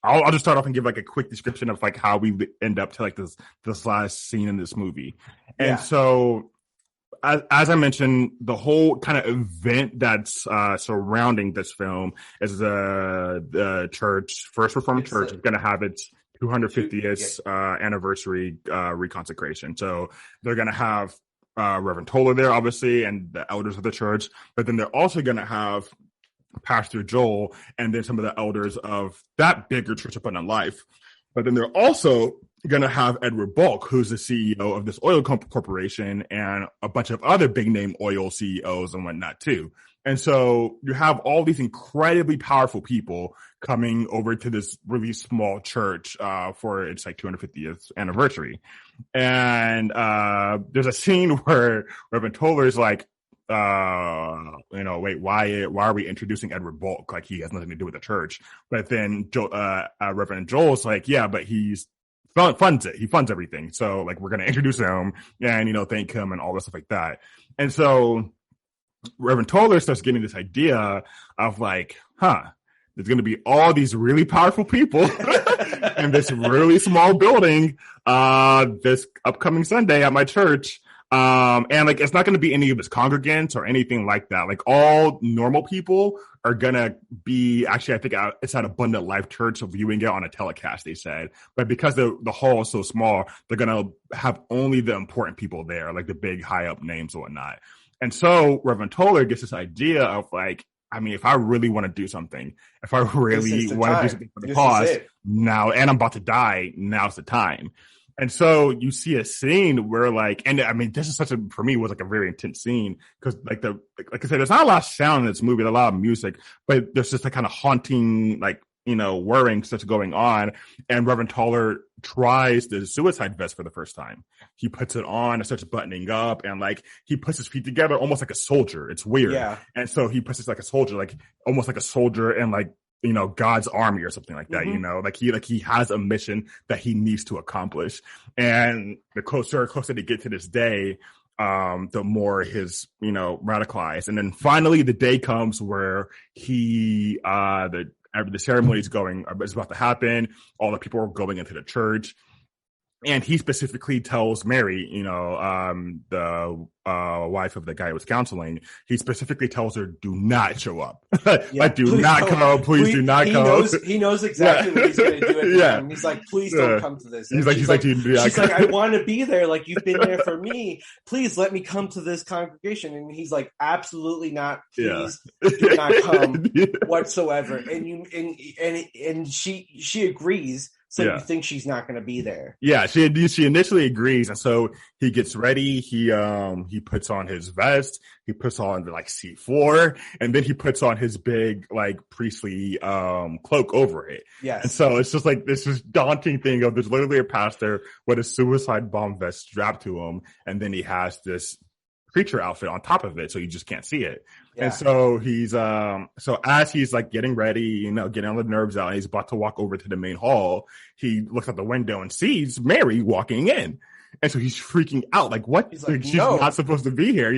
I'll just start off and give like a quick description of like how we end up to like this last scene in this movie. And so as I mentioned, the whole kind of event that's surrounding this film is the church, First Reformed Church, is going to have its 250th anniversary reconsecration. So they're going to have Reverend Toller there, obviously, and the elders of the church. But then they're also going to have Pastor Joel and then some of the elders of that bigger Church Abundant Life. But then they're also going to have Edward Bulk, who's the CEO of this oil corporation, and a bunch of other big name oil CEOs and whatnot too. And so you have all these incredibly powerful people coming over to this really small church for its like 250th anniversary. And there's a scene where Reverend Toller is like, wait, why are we introducing Edward Bulk? Like, he has nothing to do with the church. But then Reverend Joel's like, yeah, but he's funds it. He funds everything. So like, we're going to introduce him and, thank him and all this stuff like that. And so Reverend Toller starts getting this idea of like, there's going to be all these really powerful people in this really small building, this upcoming Sunday at my church. And like, it's not going to be any of his congregants or anything like that. Like, all normal people are going to be, actually, I think it's at Abundant Life Church, viewing it on a telecast, they said. But because the hall is so small, they're going to have only the important people there, like the big high up names and whatnot. And so Reverend Toller gets this idea of like, I mean, if I really want to do something, if I really want to do something for the cause now, and I'm about to die, now's the time. And so you see a scene where like, and I mean, this is for me, was like a very intense scene because like I said, there's not a lot of sound in this movie, there's a lot of music, but there's just a kind of haunting, like, whirring stuff going on. And Reverend Toller tries the suicide vest for the first time. He puts it on and starts buttoning up, and like, he puts his feet together almost like a soldier. It's weird. Yeah. And so he puts it like a soldier, like almost like a soldier and like, God's army or something like that, mm-hmm. Like he has a mission that he needs to accomplish. And the closer they get to this day, the more his, radicalized. And then finally the day comes where the ceremony is about to happen. All the people are going into the church. And he specifically tells Mary, the wife of the guy who was counseling, he specifically tells her, do not show up. Like, do not come. Please do not come. He knows exactly what he's going to do. Yeah. He's like, please don't come to this. And she's like, I want to be there. Like, you've been there for me. Please let me come to this congregation. And he's like, absolutely not. Please do not come whatsoever. And she agrees. So you think she's not going to be there? Yeah, she initially agrees, and so he gets ready. He puts on his vest. He puts on like C4, and then he puts on his big like priestly cloak over it. Yes. And so it's just like this daunting thing of there's literally a pastor with a suicide bomb vest strapped to him, and then he has this preacher outfit on top of it, so you just can't see it. Yeah. And so he's so as he's like getting ready, getting all the nerves out, and he's about to walk over to the main hall, he looks out the window and sees Mary walking in. And so he's freaking out, like, what? Like, she's not supposed to be here,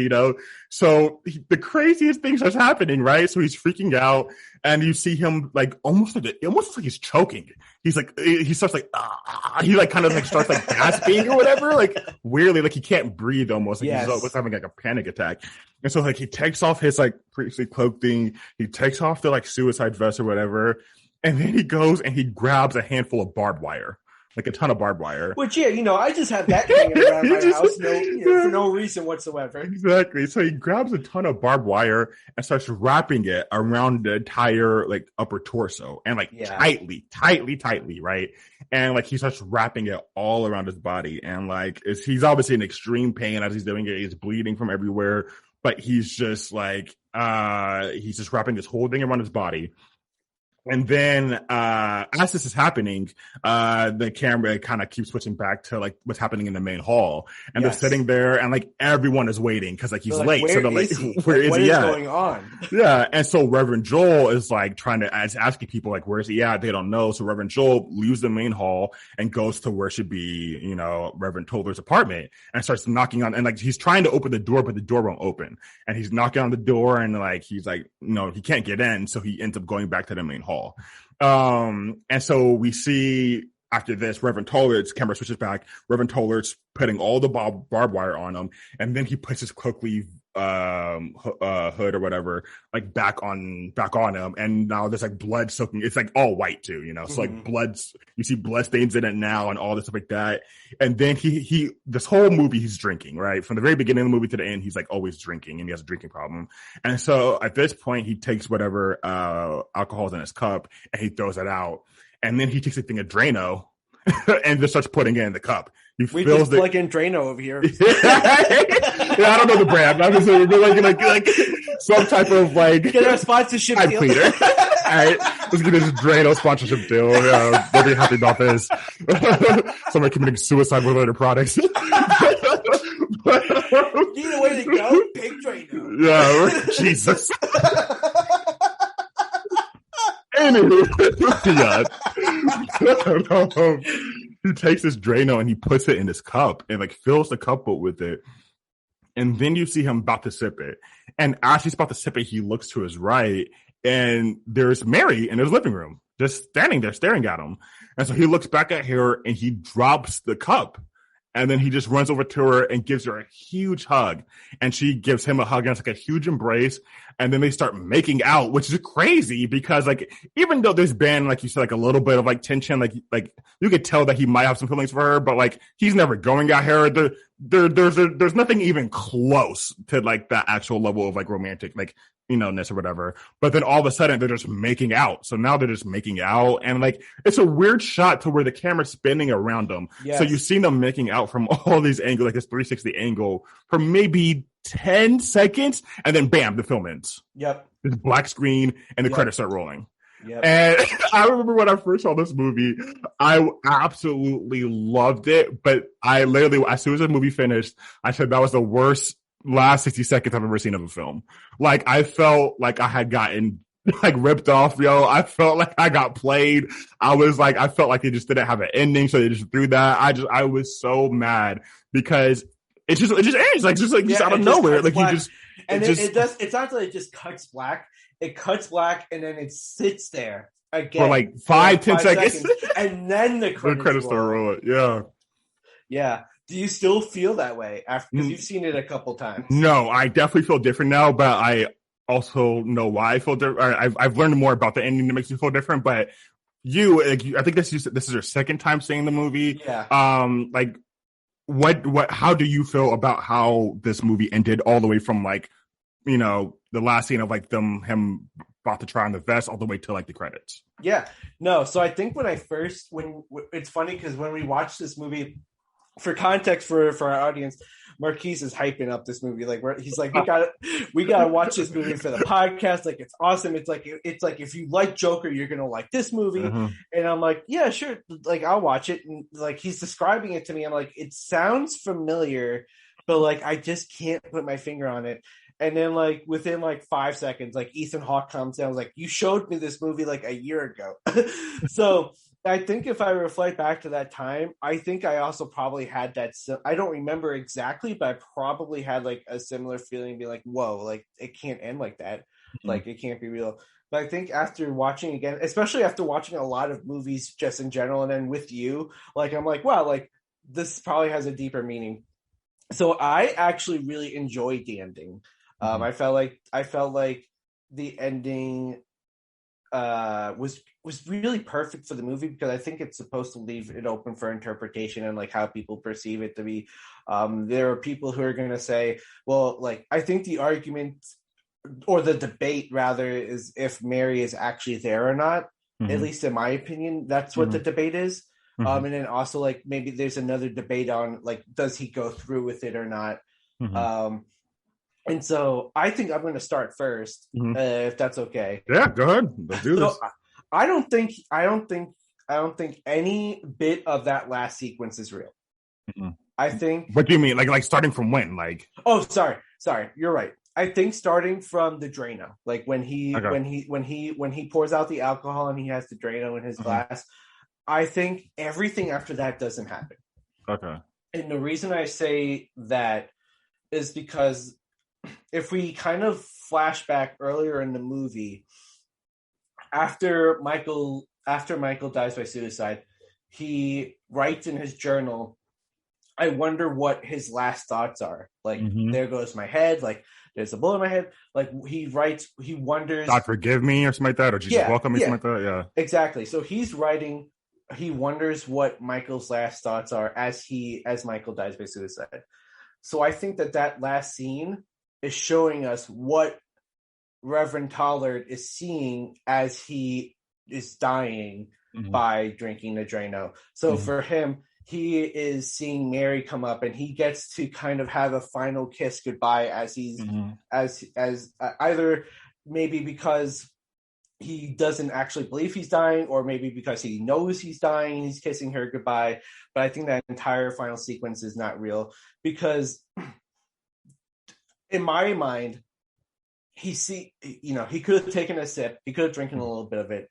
So the craziest thing starts happening, right? So he's freaking out, and you see him like almost like he's choking. He's like, he starts like, he like kind of like starts like gasping or whatever, like weirdly, like he can't breathe almost. Like he's almost having like a panic attack. And so like he takes off his like priestly cloak thing, he takes off the like suicide vest or whatever, and then he goes and he grabs a handful of barbed wire. Like a ton of barbed wire. Which, I just have that hanging around my house for no reason whatsoever. Exactly. So he grabs a ton of barbed wire and starts wrapping it around the entire, like, upper torso. And, like, tightly, right? And, like, he starts wrapping it all around his body. And, like, he's obviously in extreme pain as he's doing it. He's bleeding from everywhere. But he's just, like, he's just wrapping this whole thing around his body. And then, as this is happening, the camera kind of keeps switching back to like what's happening in the main hall, and they're sitting there, and like everyone is waiting because like he's late. So they're like, "Where is he at? What is going on?" Yeah, and so Reverend Joel is like trying to asking people like, "Where is he at?" They don't know. So Reverend Joel leaves the main hall and goes to where should be, Reverend Toller's apartment, and starts knocking on. And like he's trying to open the door, but the door won't open. And he's knocking on the door, and like he's like, he can't get in. So he ends up going back to the main hall. And so we see after this, Reverend Toller's camera switches back. Reverend Toller's putting all the barbed wire on him, and then he puts his cloakly hood or whatever like back on him, and now there's like blood soaking. It's like all white too, you know. So like you see blood stains in it now, and all this stuff like that. And then he this whole movie he's drinking, right, from the very beginning of the movie to the end. He's like always drinking, and he has a drinking problem. And so at this point, he takes whatever alcohol's in his cup and he throws it out. And then he takes a thing of Drano and just starts putting it in the cup. We just plug in Drano over here. I don't know the brand. I'm just like some type of like get our sponsorship deal. Cleaner. All right, let's get this Drano sponsorship deal. We'll be happy about this. Somebody committing suicide with other products. Need a way to go? Big Drano. Yeah, Jesus. Anyway, he takes this Drano and he puts it in his cup and like fills the cup with it. And then you see him about to sip it. And as he's about to sip it, he looks to his right and there's Mary in his living room, just standing there staring at him. And so he looks back at her and he drops the cup. And then he just runs over to her and gives her a huge hug. And she gives him a hug, and it's like a huge embrace. And then they start making out, which is crazy because like, even though there's been, like you said, like a little bit of like tension, like you could tell that he might have some feelings for her, but like he's never going at her. There's nothing even close to like that actual level of like romantic, like, you know, ness or whatever. But then all of a sudden they're just making out. So now they're just making out, and like it's a weird shot to where the camera's spinning around them. Yes. So you see them making out from all these angles, like this 360 angle for maybe 10 seconds, and then bam, the film ends. Yep. This black screen and the credits start rolling. Yep. And I remember when I first saw this movie, I absolutely loved it. But I literally, as soon as the movie finished, I said that was the worst last 60 seconds I've ever seen of a film. Like, I felt like I had gotten like ripped off, yo. I felt like I got played. I felt like they just didn't have an ending, so they just threw that. I was so mad because it just ends like just out of nowhere. Like black. It's not that it just cuts black. It cuts black and then it sits there again for like 5-10 seconds. And then the credits start rolling. Yeah. Yeah. Do you still feel that way after, because you've seen it a couple times? No, I definitely feel different now, but I also know why I feel different. I've learned more about the ending that makes me feel different. But I think this is your second time seeing the movie. Yeah. Like how do you feel about how this movie ended all the way from like, you know, the last scene of like him about to try on the vest all the way to like the credits? Yeah. No. So I think when it's funny because when we watched this movie, for context for our audience, Marqueze is hyping up this movie. Like he's like, we gotta watch this movie for the podcast. Like it's awesome. It's like if you like Joker, you're gonna like this movie. Mm-hmm. And I'm like, yeah, sure. Like I'll watch it. And like he's describing it to me. I'm like, it sounds familiar, but like I just can't put my finger on it. And then like within like 5 seconds, like Ethan Hawke comes down. I was like, you showed me this movie like a year ago. So I think if I reflect back to that time, I think I also probably had that. I don't remember exactly, but I probably had like a similar feeling, be like, whoa, like it can't end like that. Mm-hmm. Like it can't be real. But I think after watching again, especially after watching a lot of movies just in general, and then with you, like, I'm like, wow, like this probably has a deeper meaning. So I actually really enjoyed the ending. Mm-hmm. I felt like the ending was really perfect for the movie, because I think it's supposed to leave it open for interpretation and like how people perceive it to be. There are people who are going to say, well, like, I think the argument or the debate rather is if Mary is actually there or not. Mm-hmm. At least in my opinion, that's what mm-hmm. the debate is. Mm-hmm. And then also like maybe there's another debate on like, does he go through with it or not? Mm-hmm. And so I think I'm going to start first, mm-hmm. If that's okay. Yeah, go ahead. Let's do this. I don't think any bit of that last sequence is real. Mm-hmm. I think. What do you mean? Like starting from when? Like. Oh, sorry. You're right. I think starting from the Drano, like when he pours out the alcohol and he has the Drano in his mm-hmm. glass. I think everything after that doesn't happen. Okay. And the reason I say that is because if we kind of flash back earlier in the movie, after Michael dies by suicide, he writes in his journal, I wonder what his last thoughts are. Like, there goes my head. Like, there's a bullet in my head. Like, he writes, he wonders. God forgive me or something like that, or Jesus welcome me, something like that. Yeah. Exactly. So he's writing, he wonders what Michael's last thoughts are as Michael dies by suicide. So I think that last scene is showing us what Reverend Tollard is seeing as he is dying by drinking the Drano. So for him, he is seeing Mary come up, and he gets to kind of have a final kiss goodbye as he's as either maybe because he doesn't actually believe he's dying, or maybe because he knows he's dying, he's kissing her goodbye. But I think that entire final sequence is not real, because in my mind, he could have taken a sip, he could have drinking a little bit of it,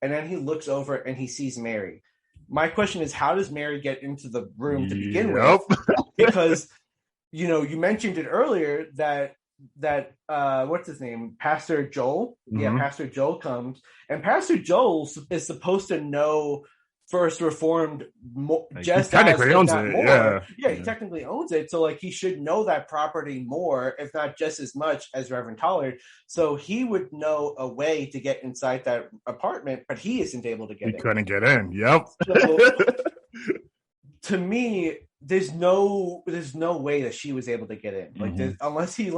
and then he looks over and he sees Mary. My question is, how does Mary get into the room to begin with? Because, you mentioned it earlier that what's his name? Pastor Joel? Yeah, Pastor Joel comes. And Pastor Joel is supposed to know First Reformed just he technically as, owns not it. more. Yeah, he technically owns it. So, he should know that property more, if not just as much as Reverend Tollard. So he would know a way to get inside that apartment, but he isn't able to get in. He couldn't get in. Yep. So, to me, there's no way that she was able to get in. Unless he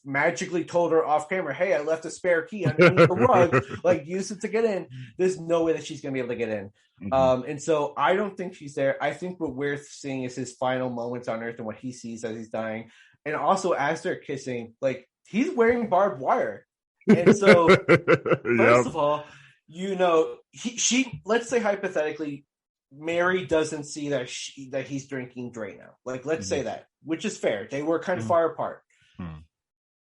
magically told her off camera, "Hey, I left a spare key underneath the rug. Use it to get in." There's no way that she's gonna be able to get in. And so I don't think she's there. I think what we're seeing is his final moments on Earth and what he sees as he's dying. And also, as they're kissing, he's wearing barbed wire. And so, first of all, she let's say hypothetically, Mary doesn't see that he's drinking Drano. Let's say that, which is fair. They were kind of far apart.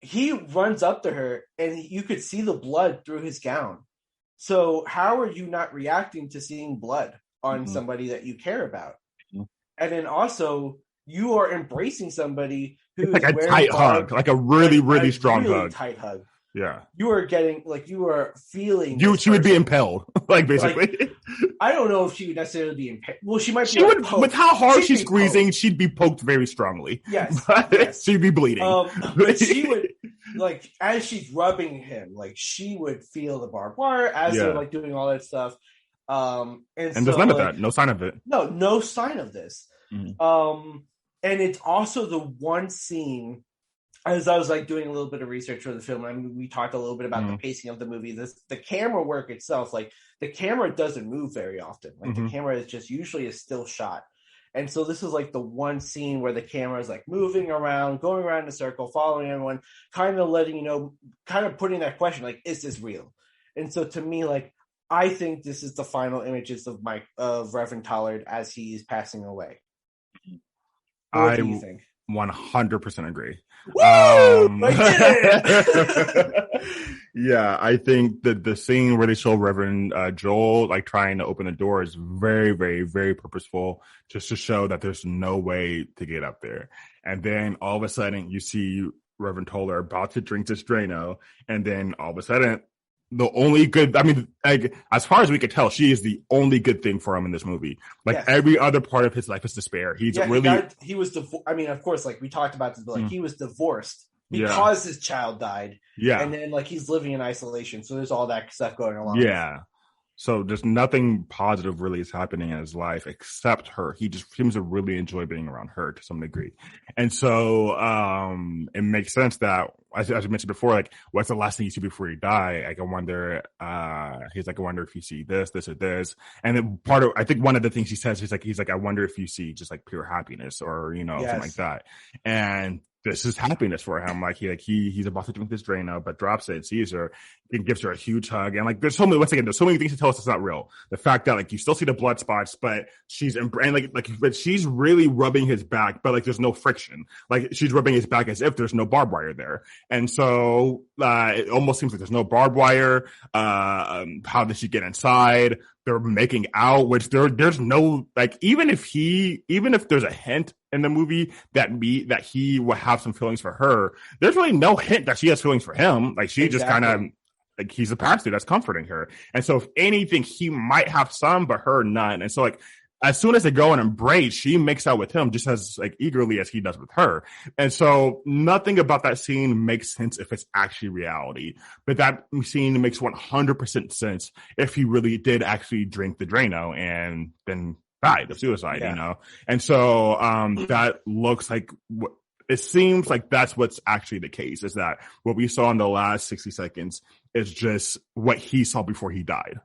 He runs up to her, and you could see the blood through his gown. So how are you not reacting to seeing blood on somebody that you care about? And then also, you are embracing somebody who is a tight hug, a really, really strong hug. Tight hug. Yeah. You are getting, you are feeling. She would be impelled, basically. I don't know if she would necessarily be impelled. Well, she might be. She would, poked. With how hard she's squeezing, she'd be poked very strongly. Yes. She'd be bleeding. But she would, as she's rubbing him, she would feel the barbed wire as they're, doing all that stuff. And there's none of that. No sign of it. No sign of this. And it's also the one scene, as I was doing a little bit of research for the film, we talked a little bit about the pacing of the movie. The camera work itself, the camera doesn't move very often. The camera is just usually a still shot. And so this is the one scene where the camera is moving around, going around in a circle, following everyone, kind of letting kind of putting that question, is this real? And so to me, I think this is the final images of Reverend Tollard as he's passing away. What do you think? 100% agree. Woo! I did it! Yeah, I think that the scene where they show Reverend Joel trying to open the door is very, very, very purposeful, just to show that there's no way to get up there. And then all of a sudden you see Reverend Tollard about to drink this Drano, and then all of a sudden the only good, as far as we could tell, she is the only good thing for him in this movie. Every other part of his life is despair. He was of course, we talked about this, but he was divorced because his child died. Yeah. And then he's living in isolation. So there's all that stuff going along. Yeah. So there's nothing positive really is happening in his life except her. He just seems to really enjoy being around her to some degree. And so it makes sense that, as I mentioned before, what's the last thing you see before you die? I wonder, he's I wonder if you see this, this, or this. And then I think one of the things he says, he's I wonder if you see just pure happiness or, something like that. And this is happiness for him. He's about to drink this Drano, but drops it, sees her, and gives her a huge hug. And there's so many things to tell us it's not real. The fact that you still see the blood spots, but she's but she's really rubbing his back, but there's no friction. She's rubbing his back as if there's no barbed wire there. And so it almost seems like there's no barbed wire. How did she get inside? They're making out, which there's no even if there's a hint in the movie that he will have some feelings for her, there's really no hint that she has feelings for him. She just kind of he's a pastor that's comforting her, and so if anything, he might have some, but her none. And so as soon as they go and embrace, she makes out with him just as like eagerly as he does with her. And so nothing about that scene makes sense if it's actually reality. But that scene makes 100% sense if he really did actually drink the Drano and then died of suicide, you know? And so that looks like it seems like that's what's actually the case, is that what we saw in the last 60 seconds is just what he saw before he died.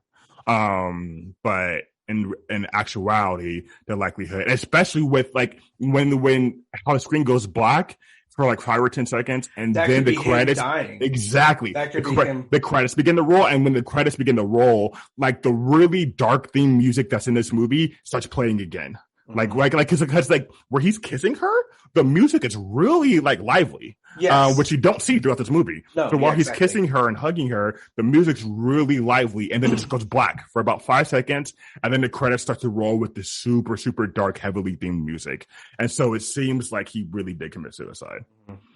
But in actuality, the likelihood, especially with like when how the screen goes black for like 5 or 10 seconds, and that then the credits, exactly, the credits begin to roll, and when the credits begin to roll, like the really dark theme music that's in this movie starts playing again. Because like where he's kissing her, the music is really like lively, which you don't see throughout this movie. So while he's kissing her and hugging her, the music's really lively, and then it just goes black for about 5 seconds, and then the credits start to roll with this super, super dark, heavily themed music. And so it seems like he really did commit suicide.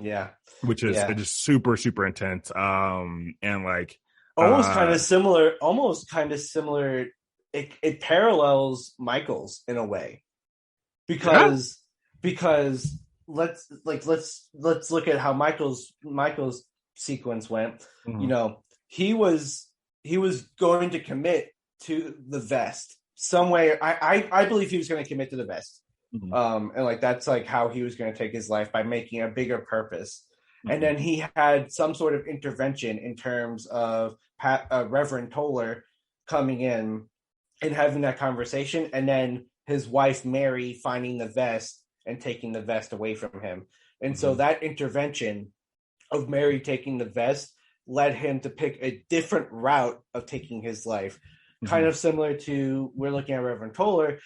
Yeah, which is just super, super intense. And like almost kind of similar. It parallels Michael's in a way. Because let's look at how Michael's sequence went. You know, he was going to commit to the vest some way. I believe he was going to commit to the vest. And like that's like how he was going to take his life, by making a bigger purpose. And then he had some sort of intervention in terms of Reverend Toller coming in and having that conversation, and then his wife Mary finding the vest and taking the vest away from him. And so that intervention of Mary taking the vest led him to pick a different route of taking his life. Kind of similar to, we're looking at Reverend Toller.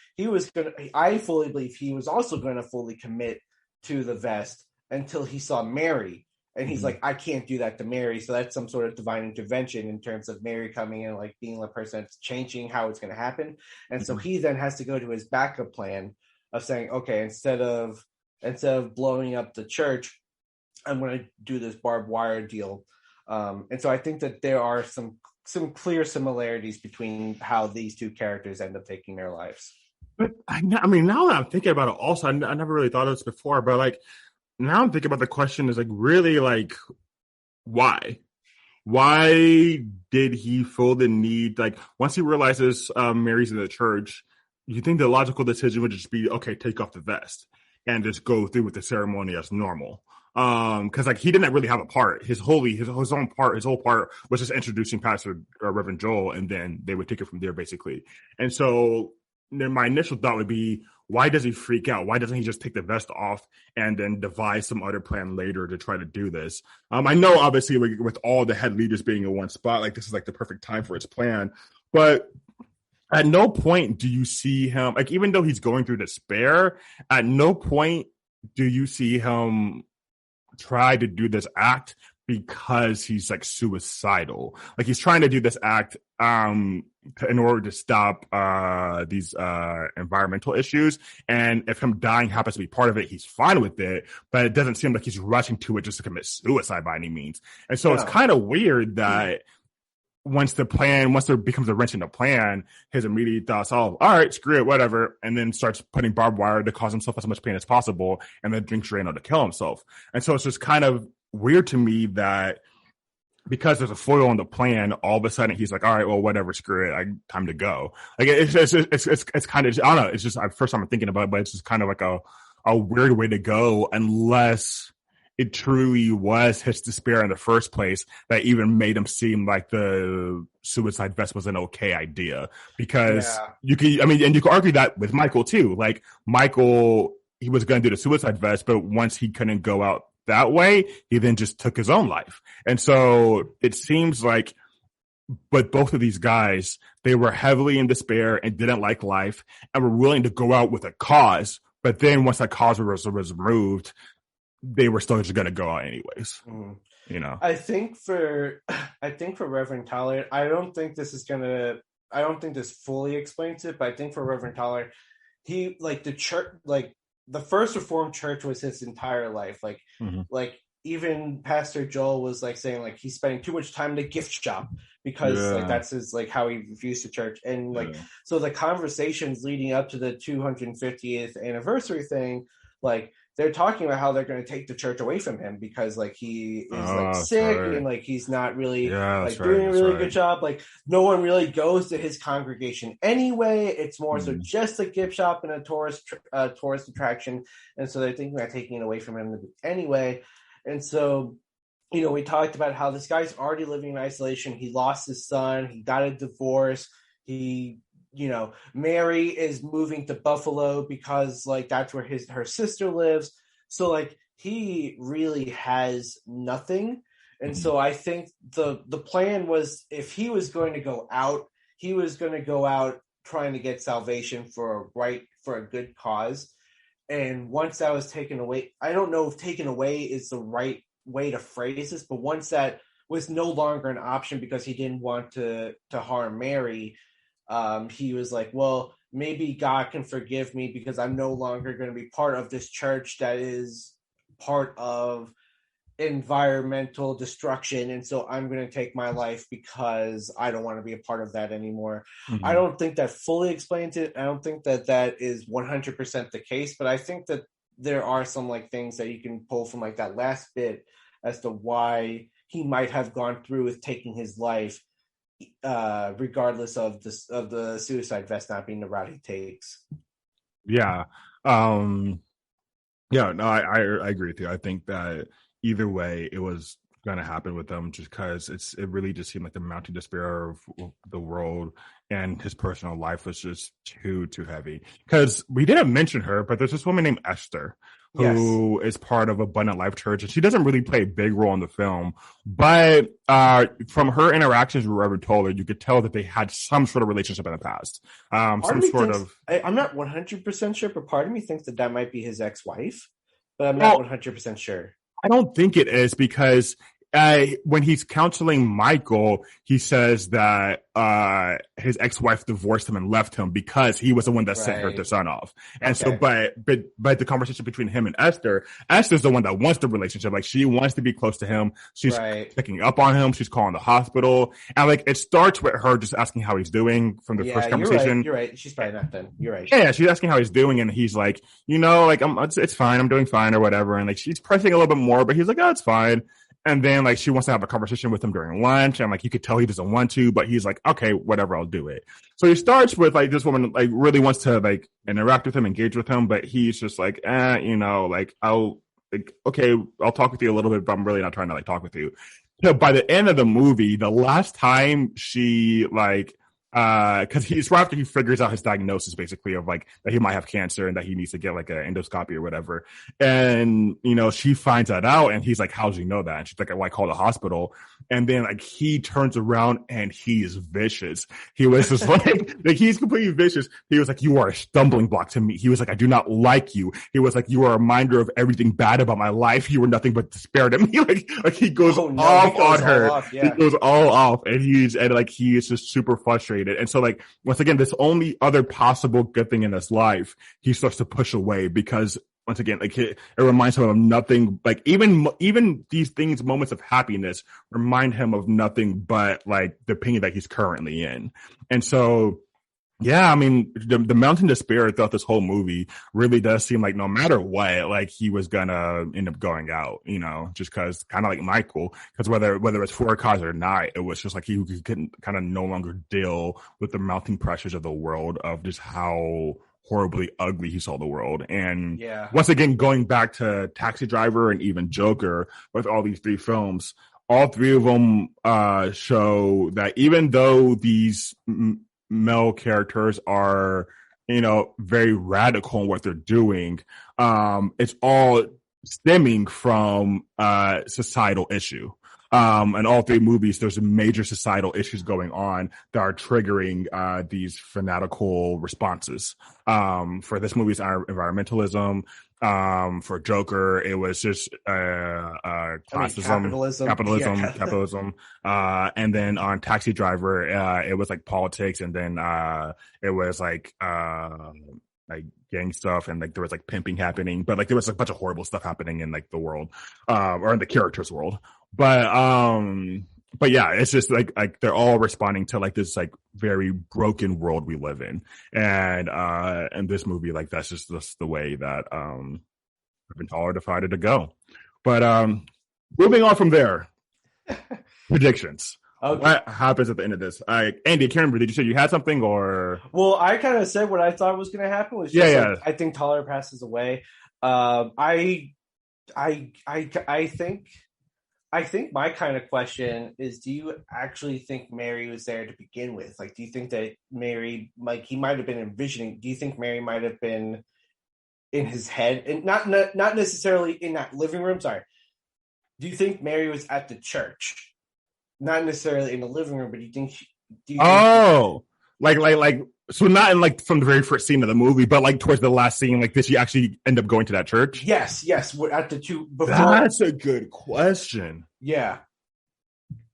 I fully believe he was also going to fully commit to the vest until he saw Mary. And he's like, I can't do that to Mary. So that's some sort of divine intervention in terms of Mary coming in, like being the person that's changing how it's going to happen. And so he then has to go to his backup plan of saying, okay, instead of blowing up the church, I'm going to do this barbed wire deal. And so I think that there are some clear similarities between how these two characters end up taking their lives. But I mean, now that I'm thinking about it, also, I never really thought of this before, but like, now I'm thinking about the question is like, really, like, why? Why did he feel the need? Like, once he realizes Mary's in the church, you think the logical decision would just be, okay, take off the vest and just go through with the ceremony as normal. Because like he didn't really have a part. His whole part was just introducing Pastor Reverend Joel, and then they would take it from there, basically. And so then my initial thought would be, why does he freak out? Why doesn't he just take the vest off and then devise some other plan later to try to do this? I know, obviously, like, with all the head leaders being in one spot, like this is like the perfect time for his plan. But at no point do you see him, like, even though he's going through despair, at no point do you see him try to do this act because he's like suicidal. Like, he's trying to do this act in order to stop these environmental issues, and if him dying happens to be part of it, he's fine with it, but it doesn't seem like he's rushing to it just to commit suicide by any means. And so it's kind of weird that once there becomes a wrench in the plan, his immediate thoughts, all right, screw it, whatever, and then starts putting barbed wire to cause himself as much pain as possible, and then drinks Drano to kill himself. And so it's just kind of weird to me that because there's a foil on the plan, all of a sudden he's like, all right, well, whatever, screw it, time to go. Like, it's kind of, I don't know, it's just first time I'm thinking about it, but it's just kind of like a weird way to go, unless it truly was his despair in the first place that even made him seem like the suicide vest was an okay idea. Because you can argue that with Michael too. Like, Michael, he was going to do the suicide vest, but once he couldn't go out that way, he then just took his own life. And so it seems like, but both of these guys, they were heavily in despair and didn't like life and were willing to go out with a cause. But then once that cause was removed, they were still just going to go out anyways. You know, I think for Reverend Toller, I don't think this fully explains it, but I think for Reverend Toller, he, like, the church, like the first Reformed church was his entire life. Like even Pastor Joel was like saying like he's spending too much time in the gift shop because like Yeah. that's his like how he views the church. And like Yeah. so the conversations leading up to the 250th anniversary thing, like they're talking about how they're going to take the church away from him because like he is like Oh, that's sick and right. like he's not really Yeah, that's like right. doing a That's really good right. job. Like no one really goes to his congregation anyway. It's more so Mm. just a gift shop and a tourist attraction, and so they're thinking about taking it away from him anyway. And so, we talked about how this guy's already living in isolation. He lost his son. He got a divorce. He, Mary is moving to Buffalo because like that's where her sister lives. So like he really has nothing. And Mm. so I think the plan was if he was going to go out, he was going to go out trying to get salvation for a good cause. And once that was taken away, I don't know if taken away is the right way to phrase this, but once that was no longer an option because he didn't want to harm Mary, he was like, well, maybe God can forgive me because I'm no longer going to be part of this church that is part of environmental destruction, and so I'm going to take my life because I don't want to be a part of that anymore. I Mm. don't think that fully explains it. I don't think that that is 100% the case, but I think that there are some like things that you can pull from like that last bit as to why he might have gone through with taking his life, regardless of the suicide vest not being the route he takes. Yeah. Um, yeah, no, I agree with you. I think that either way, it was going to happen with them just because it really just seemed like the mounting despair of the world and his personal life was just too heavy. Because we didn't mention her, but there's this woman named Esther Yes. who is part of Abundant Life Church, and she doesn't really play a big role in the film, but from her interactions with Reverend Toller, you could tell that they had some sort of relationship in the past, Part some of me sort thinks of. I'm not 100% sure, but part of me thinks that that might be his ex-wife, but I'm not Well, 100% sure. I don't think it is because when he's counseling Michael, he says that his ex-wife divorced him and left him because he was the one that sent the Right. son off. And so, Okay. but the conversation between him and Esther's the one that wants the relationship. Like she wants to be close to him. She's Right. picking up on him. She's calling the hospital, and like it starts with her just asking how he's doing from the Yeah, first you're right. conversation. You're right. She's probably not then. You're right. Yeah, she's asking how he's doing, and he's like, like it's fine, I'm doing fine or whatever. And like she's pressing a little bit more, but he's like, oh, it's fine. And then like she wants to have a conversation with him during lunch, and like you could tell he doesn't want to, but he's like, okay, whatever, I'll do it. So he starts with like this woman like really wants to like interact with him, engage with him, but he's just like, like I'll like okay, I'll talk with you a little bit, but I'm really not trying to like talk with you. So by the end of the movie, the last time she like because he's right after he figures out his diagnosis basically of like that he might have cancer and that he needs to get like an endoscopy or whatever, and she finds that out and he's like, how does he know that? And she's like, well, I called the hospital. And then like he turns around and he is vicious. He was just like he's completely vicious. He was like, you are a stumbling block to me. He was like, I do not like you. He was like, you are a reminder of everything bad about my life. You were nothing but despair to me. like he goes Oh no, off he goes on her. all off. He Yeah. goes all off, and he is just super frustrated. And so like once again, this only other possible good thing in his life, he starts to push away because once again, like it reminds him of nothing. Like even these things, moments of happiness, remind him of nothing but like the pain that he's currently in. And so, yeah, I mean, the mountain despair throughout this whole movie really does seem like no matter what, like he was gonna end up going out, just because kind of like Michael, because whether it's for a cause or not, it was just like he couldn't kind of no longer deal with the mounting pressures of the world of just how horribly ugly he saw the world. And Yeah. once again, going back to Taxi Driver and even Joker, with all these three films, all three of them show that even though these male characters are, very radical in what they're doing, it's all stemming from societal issue. In all three movies, there's major societal issues going on that are triggering these fanatical responses. For this movie's environmentalism. For Joker, it was just classism, capitalism. And then on Taxi Driver, it was like politics, and then it was like like gang stuff, and like there was like pimping happening, but like there was a bunch of horrible stuff happening in like the world, or in the character's world. But yeah, it's just like they're all responding to like this like very broken world we live in, and this movie, like that's just the way that Reventhaler decided to go. But moving on from there, predictions. Okay. What happens at the end of this? Andy, I can't remember. Did you say you had something, or? Well, I kind of said what I thought was going to happen. Was just like, I think Toller passes away. I think my kind of question is: do you actually think Mary was there to begin with? Like, do you think that Mary, like, he might have been envisioning? Do you think Mary might have been in his head, and not necessarily in that living room? Sorry. Do you think Mary was at the church? Not necessarily in the living room, but do you think so not in like from the very first scene of the movie, but like towards the last scene, like did she actually end up going to that church? Yes. We're at the two before. That's a good question. Yeah.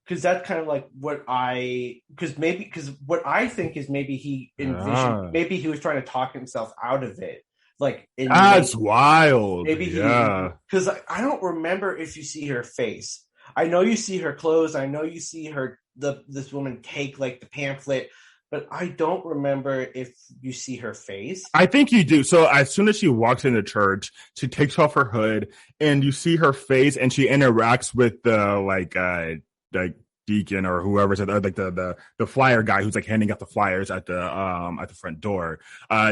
Because that's kind of like what what I think is maybe he envisioned, maybe he was trying to talk himself out of it. Like that's wild. Maybe because I don't remember if you see her face. I know you see her clothes. I know you see this woman take like the pamphlet, but I don't remember if you see her face. I think you do. So as soon as she walks into church, she takes off her hood, and you see her face, and she interacts with the like deacon or whoever's at the flyer guy who's like handing out the flyers at the front door.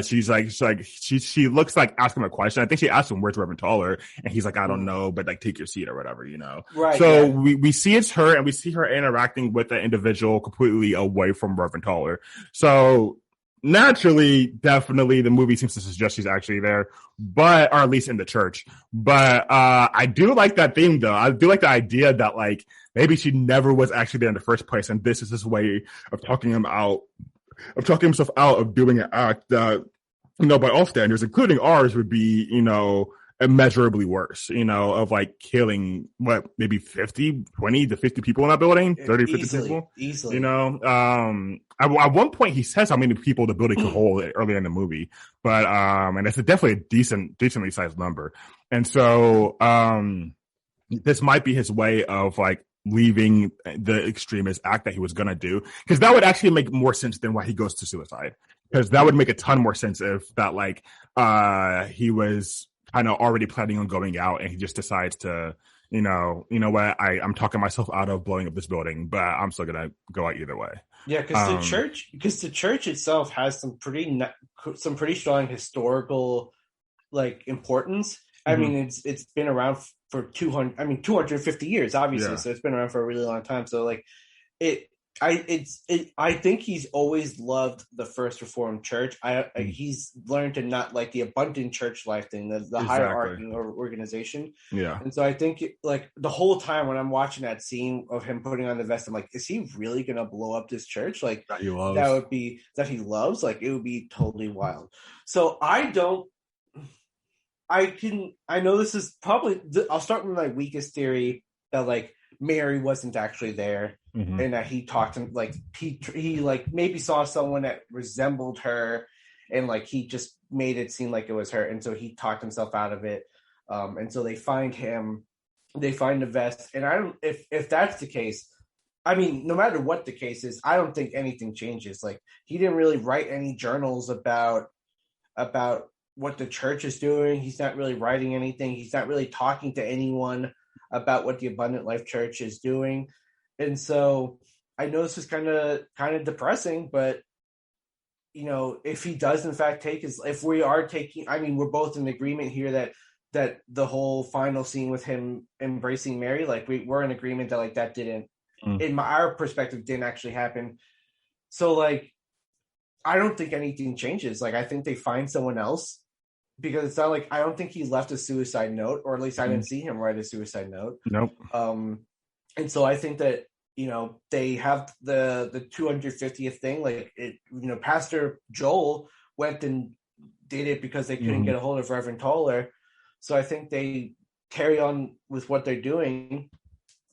She looks like asking him a question. I think she asked him, "Where's Reverend Toller?" And he's like, "I don't know, but like take your seat or whatever, you know." Right. So we see it's her, and we see her interacting with the individual completely away from Reverend Toller. So naturally, definitely, the movie seems to suggest she's actually there, or at least in the church. But I do like that theme, though. I do like the idea that like maybe she never was actually there in the first place, and this is his way of talking himself out of doing an act that, you know, by all standards, including ours, would be, you know, immeasurably worse, you know, of like killing maybe 20 to 50 people in that building, 30 50 people easily, you know. At one point he says how many people the building could hold earlier in the movie, but and it's definitely a decently sized number. And so this might be his way of like leaving the extremist act that he was gonna do, because that would actually make more sense than why he goes to suicide, because that would make a ton more sense if that like he was kind of already planning on going out, and he just decides to, you know what, I'm talking myself out of blowing up this building, but I'm still gonna go out either way. Yeah, because the church itself has some pretty strong historical like importance. I mean, it's been around for 250 years, obviously. Yeah. So it's been around for a really long time. So like I think he's always loved the First Reformed Church. He's learned to not like the abundant church life thing, the hierarchy or organization. Yeah. And so I think like the whole time when I'm watching that scene of him putting on the vest, I'm like, is he really gonna blow up this church? Like that he loves? Like it would be totally wild. So I know this is probably, I'll start with my weakest theory that like Mary wasn't actually there, and that he talked to, like he like maybe saw someone that resembled her, and like he just made it seem like it was her, and so he talked himself out of it. And so they find the vest, and I don't, if that's the case, I mean, no matter what the case is, I don't think anything changes. Like he didn't really write any journals about what the church is doing. He's not really writing anything. He's not really talking to anyone about what the Abundant Life Church is doing. And so I know this is kind of depressing, but you know, if he does in fact if we are taking, I mean, we're both in agreement here that the whole final scene with him embracing Mary, like we're in agreement that like that didn't, in our perspective, didn't actually happen. So like, I don't think anything changes. Like I think they find someone else, because it's not like, I don't think he left a suicide note, or at least I didn't see him write a suicide note. Nope. And so I think that, you know, they have the 250th thing. Like it, you know, Pastor Joel went and did it because they couldn't get a hold of Reverend Toller. So I think they carry on with what they're doing,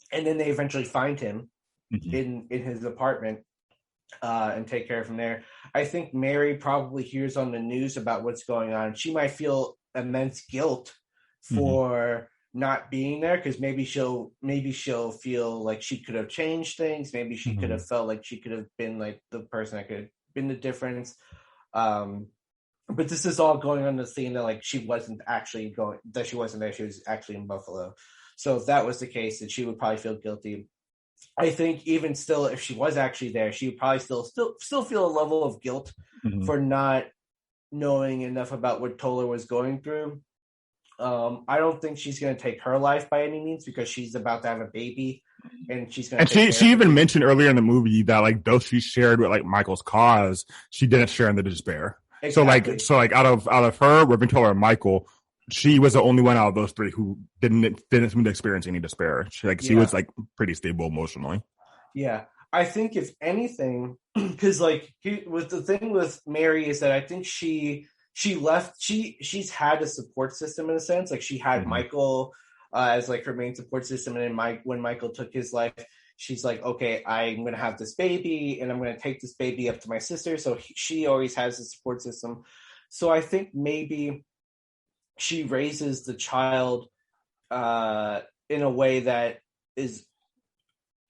and then they eventually find him in his apartment. and take care of from there. I think Mary probably hears on the news about what's going on. She might feel immense guilt for not being there, because maybe she'll feel like she could have changed things. Maybe she could have felt like she could have been like the person that could have been the difference. But this is all going on the scene that like she wasn't there. She was actually in Buffalo. So if that was the case, then she would probably feel guilty. I think even still, if she was actually there, she would probably still feel a level of guilt for not knowing enough about what Toller was going through. I don't think she's going to take her life by any means, because she's about to have a baby, and she's going to. And she even mentioned earlier in the movie that like though she shared with like Michael's cause, she didn't share in the despair. Exactly. So like out of her, Reverend Toller, and Michael, she was the only one out of those three who didn't experience any despair. She was like pretty stable emotionally. Yeah, I think if anything, because like with the thing with Mary is that I think she left. She's had a support system in a sense. Like she had Michael as like her main support system, and then when Michael took his life, she's like, okay, I'm going to have this baby, and I'm going to take this baby up to my sister. So she always has a support system. So I think maybe she raises the child in a way that is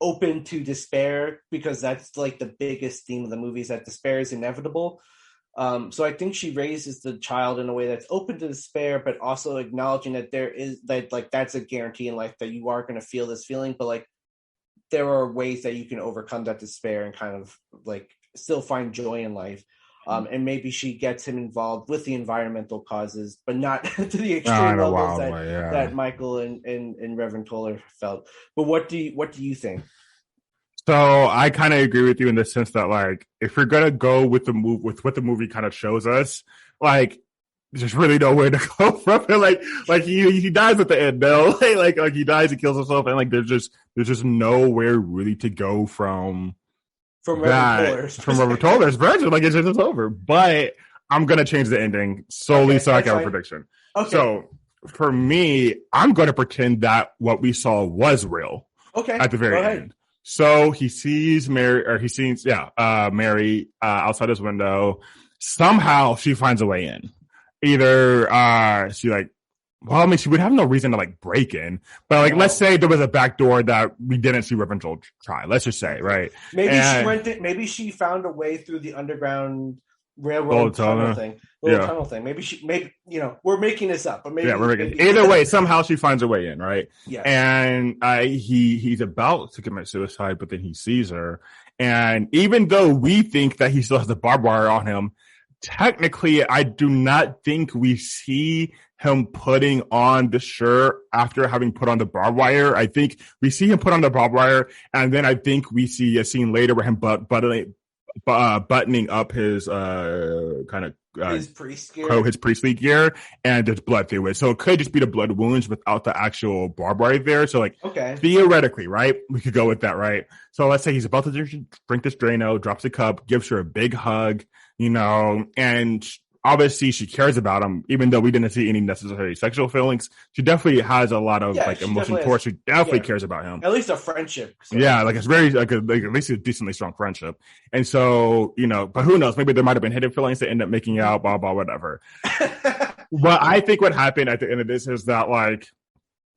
open to despair, because that's like the biggest theme of the movie, is that despair is inevitable. So I think she raises the child in a way that's open to despair, but also acknowledging that that's a guarantee in life, that you are going to feel this feeling, but like there are ways that you can overcome that despair and kind of like still find joy in life. And maybe she gets him involved with the environmental causes, but not to the extreme levels that Michael and Reverend Toller felt. But what do you think? So I kind of agree with you in the sense that like if you're gonna go with what the movie kind of shows us, like there's really nowhere to go from it. Like he dies at the end, though. like he dies, he kills himself, and like there's just nowhere really to go from Reverend Toller's version. Like it's just over. But I'm gonna change the ending solely so I can have a prediction. Okay. So for me, I'm gonna pretend that what we saw was real. Okay. At the very end. So he sees Mary outside his window. Somehow she finds a way in. Either she she would have no reason to like break in, but like let's say there was a back door that we didn't see Reverend Toller try. Let's just say, right? Maybe she found a way through the underground railroad tunnel thing. Tunnel thing. Maybe we're making this up, but maybe we're making either way. Somehow she finds a way in, right? Yeah. And he's about to commit suicide, but then he sees her, and even though we think that he still has the barbed wire on him, technically, I do not think we see him putting on the shirt after having put on the barbed wire. I think we see him put on the barbed wire, and then I think we see a scene later where him buttoning up his his priestly gear, and there's blood through it. So it could just be the blood wounds without the actual barbed wire there. So like theoretically, right, we could go with that, right? So let's say he's about to drink this Drano, drops a cup, gives her a big hug, and obviously she cares about him, even though we didn't see any necessary sexual feelings. She definitely has a lot of emotion towards. She definitely cares about him. At least a friendship. So. Yeah, like it's very at least a decently strong friendship. And so but who knows? Maybe there might have been hidden feelings that end up making out, blah blah whatever. But I think what happened at the end of this is that like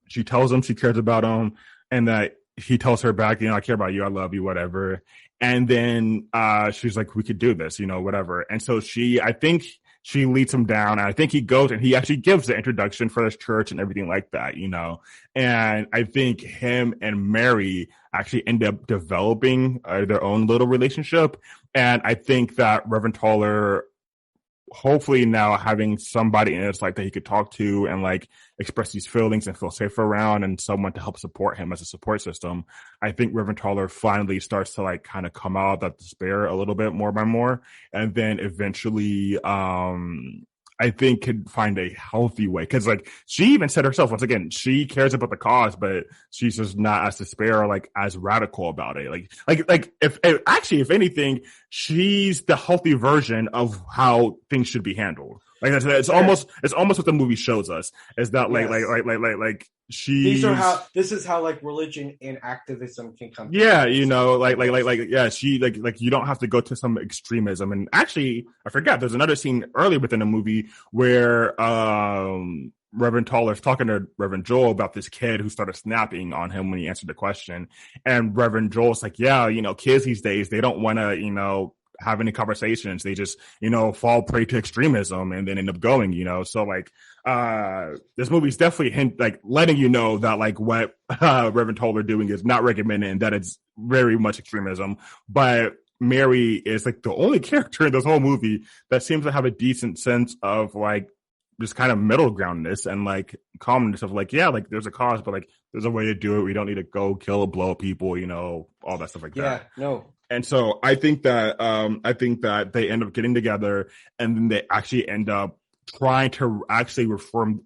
she tells him she cares about him, and that he tells her back, I care about you, I love you, whatever. And then she's like, we could do this, whatever. And so I think she leads him down, and I think he goes and he actually gives the introduction for this church and everything like that, And I think him and Mary actually end up developing their own little relationship. And I think that Reverend Toller, hopefully now having somebody in his life that he could talk to and like express these feelings and feel safe around, and someone to help support him as a support system, I think Reverend Toller finally starts to like kind of come out of that despair a little bit more by more, and then eventually I think could find a healthy way, because like she even said herself, once again, she cares about the cause, but she's just not as despair or like as radical about it. Like if anything, she's the healthy version of how things should be handled. Like it's almost what the movie shows us is that like this is how like religion and activism can come together. She you don't have to go to some extremism. And actually, I forgot there's another scene early within the movie where Reverend Toller's talking to Reverend Joel about this kid who started snapping on him when he answered the question. And Reverend Joel's like, yeah, kids these days, they don't want to, have any conversations. They just, fall prey to extremism and then end up going, So like, this movie's definitely letting you know that like what Reverend Toller doing is not recommended and that it's very much extremism. But Mary is like the only character in this whole movie that seems to have a decent sense of like, just kind of middle groundness and like calmness of like, yeah, like there's a cause, but like there's a way to do it. We don't need to go kill or blow people, all that stuff like that. Yeah, no. And so I think that they end up getting together and then they actually end up trying to actually reform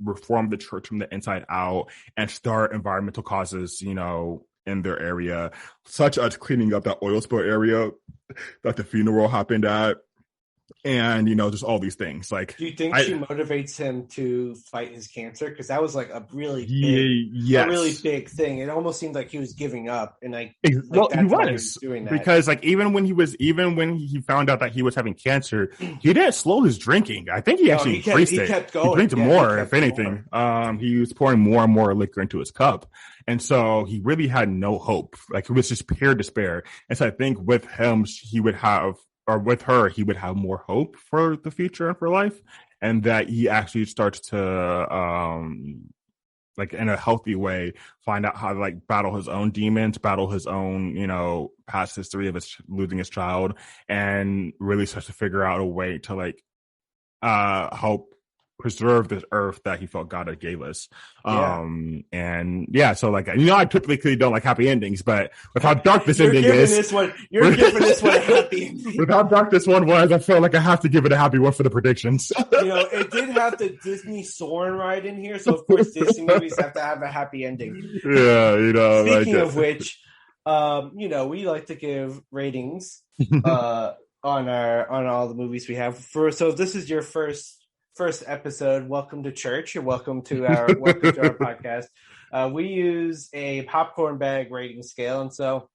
the church from the inside out and start environmental causes, in their area, such as cleaning up that oil spill area that the funeral happened at. And just all these things. Like, do you think she motivates him to fight his cancer? Because that was like a really big thing. It almost seemed like he was giving up, and he was doing that because like even when he found out that he was having cancer, he didn't slow his drinking. I think he actually increased it. He kept going. He drank more, if anything. He was pouring more and more liquor into his cup, and so he really had no hope. Like it was just pure despair. And so I think with him, with her, he would have more hope for the future and for life, and that he actually starts to, like in a healthy way, find out how to like battle his own demons, battle his own, past history of losing his child, and really starts to figure out a way to like, help preserve this earth that he felt God had gave us. And yeah, so like, I typically don't like happy endings, but with how dark this ending is, you're giving this one a happy ending. With how dark this one was, I felt like I have to give it a happy one for the predictions. It did have the Disney Soarin' ride in here, so of course Disney movies have to have a happy ending. Yeah, Speaking of which, we like to give ratings on all the movies we have. So if this is your first episode, welcome to church, or welcome to our podcast. We use a popcorn bag rating scale, and so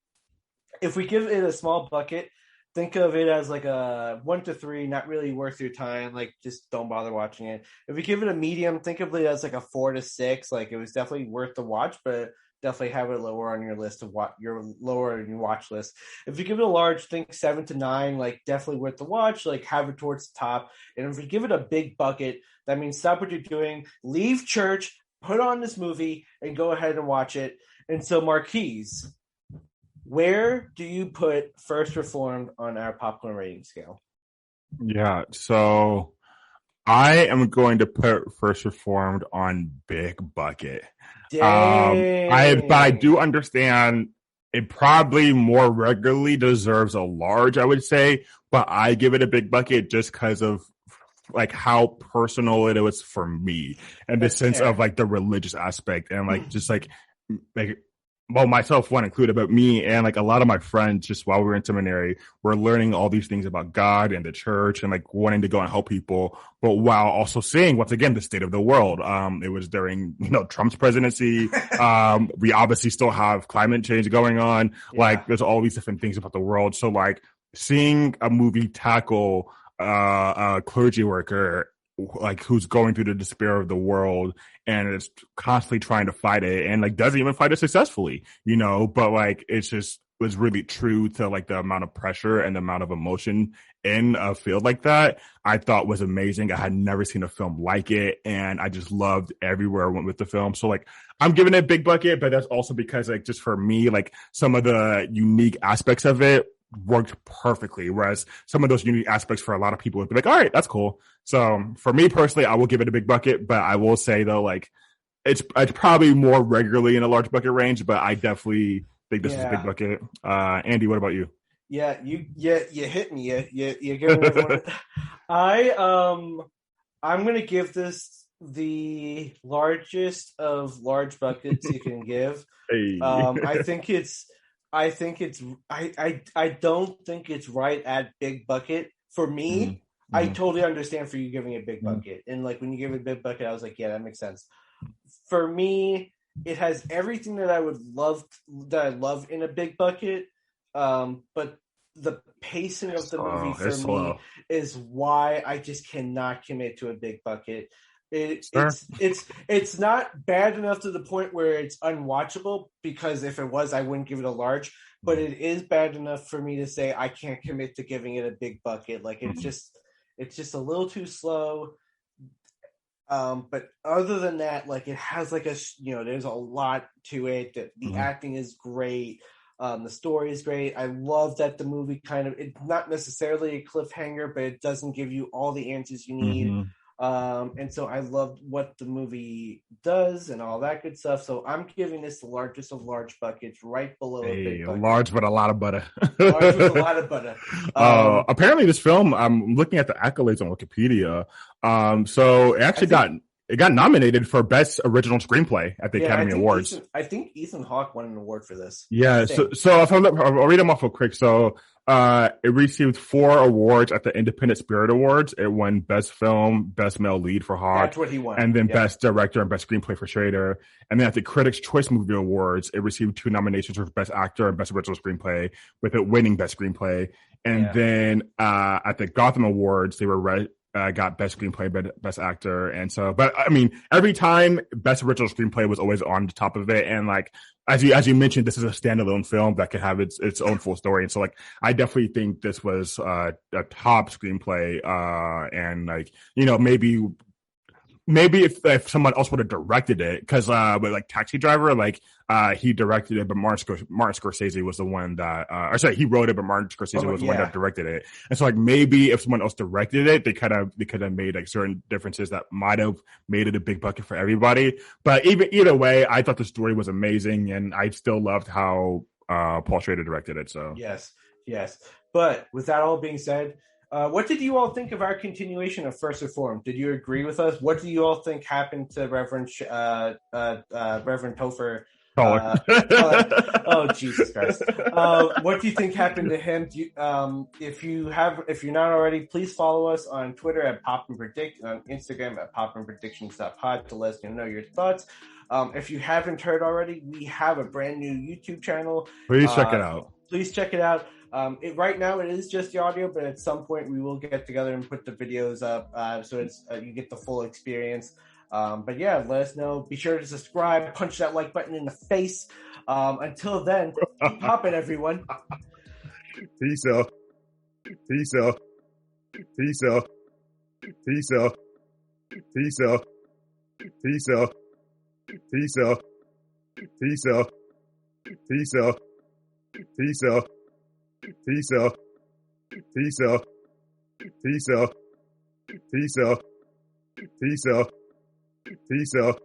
if we give it a small bucket, think of it as like a 1 to 3, not really worth your time, like just don't bother watching it. If we give it a medium, think of it as like a 4 to 6, like it was definitely worth the watch, but definitely have it lower on your list of your watch list. If you give it a large, think 7 to 9, like definitely worth the watch, like have it towards the top. And if you give it a big bucket, that means stop what you're doing, leave church, put on this movie, and go ahead and watch it. And so, Marqueze, where do you put First Reformed on our popcorn rating scale? Yeah, so I am going to put First Reformed on big bucket. I do understand it probably more regularly deserves a large, I would say, but I give it a big bucket just because of like how personal it was for me and the sense of like the religious aspect and like just like well, myself one included, but me and like a lot of my friends, just while we were in seminary, were learning all these things about God and the church and like wanting to go and help people, but while also seeing once again the state of the world. It was during Trump's presidency. We obviously still have climate change going on. Yeah. Like there's all these different things about the world. So like seeing a movie tackle a clergy worker like who's going through the despair of the world and is constantly trying to fight it and like doesn't even fight it successfully, but like it's just was really true to like the amount of pressure and the amount of emotion in a field like that. I thought was amazing. I had never seen a film like it and I just loved everywhere I went with the film. So like I'm giving it a big bucket, but that's also because like just for me, like some of the unique aspects of it worked perfectly, whereas some of those unique aspects for a lot of people would be like, all right, that's cool. So for me personally, I will give it a big bucket, but I will say though, like it's probably more regularly in a large bucket range, but I definitely think this is a big bucket. Andy, what about you? Yeah, you hit me. You give me one. I'm gonna give this the largest of large buckets you can give. Hey. I don't think it's right at big bucket for me. I Mm-hmm. totally understand for you giving a big Mm-hmm. bucket. And like when you give it a big bucket, I was like, yeah, that makes sense. For me, it has everything that I love in a big bucket. But the pacing of the movie for It's me slow. is why I just cannot commit to a big bucket. It, Sure. it's not bad enough to the point where it's unwatchable, because if it was, I wouldn't give it a large. But it is bad enough for me to say I can't commit to giving it a big bucket. Like Mm-hmm. it's just a little too slow. But other than that, like it has like there's a lot to it. The Mm-hmm. acting is great. The story is great. I love that the movie it's not necessarily a cliffhanger, but it doesn't give you all the answers you need. Mm-hmm. And so I loved what the movie does and all that good stuff. So I'm giving this the largest of large buckets, right below a big A bucket. large but a lot of butter. Large with a lot of butter. Apparently, this film. I'm looking at the accolades on Wikipedia. So it actually got nominated for Best Original Screenplay at the Yeah, Academy Awards. I think Ethan Hawke won an award for this. Yeah, so if I'll read them off real quick. So it received 4 awards at the Independent Spirit Awards. It won Best Film, Best Male Lead for Hawke. That's what he won. And then Best Director and Best Screenplay for Schrader. And then at the Critics' Choice Movie Awards, it received 2 nominations for Best Actor and Best Original Screenplay, with it winning Best Screenplay. And then at the Gotham Awards, they were got Best Screenplay, Best Actor. And so, but I mean, every time Best Original Screenplay was always on the top of it. And like, as you mentioned, this is a standalone film that could have its own full story. And so like, I definitely think this was a top screenplay. And like, maybe if someone else would have directed it, because with like Taxi Driver, like he directed it, but Martin Scorsese was the one that he wrote it, but Martin Scorsese was the one that directed it. And so like maybe if someone else directed it, they could have made like certain differences that might have made it a big bucket for everybody. But either way, I thought the story was amazing, and I still loved how Paul Schrader directed it. So yes. But with that all being said, what did you all think of our continuation of First Reformed? Did you agree with us? What do you all think happened to Reverend Topher? Oh Jesus Christ! What do you think happened to him? If you're not already, please follow us on Twitter at Poppin Predict, on Instagram at poppinpredictions.pod to let us know your thoughts. If you haven't heard already, we have a brand new YouTube channel. Please check it out. Right now it is just the audio, but at some point we will get together and put the videos up, so it's you get the full experience. But yeah, let us know. Be sure to subscribe, punch that like button in the face. Until then, keep popping, everyone. Peace out. Peace out. Peace out. Peace out. Peace out. Peace out. Peace out. Peace out. Peace out. Peace out. Peace out. Peace out. Peace out. Peace out. Peace out. Peace out. Peace out.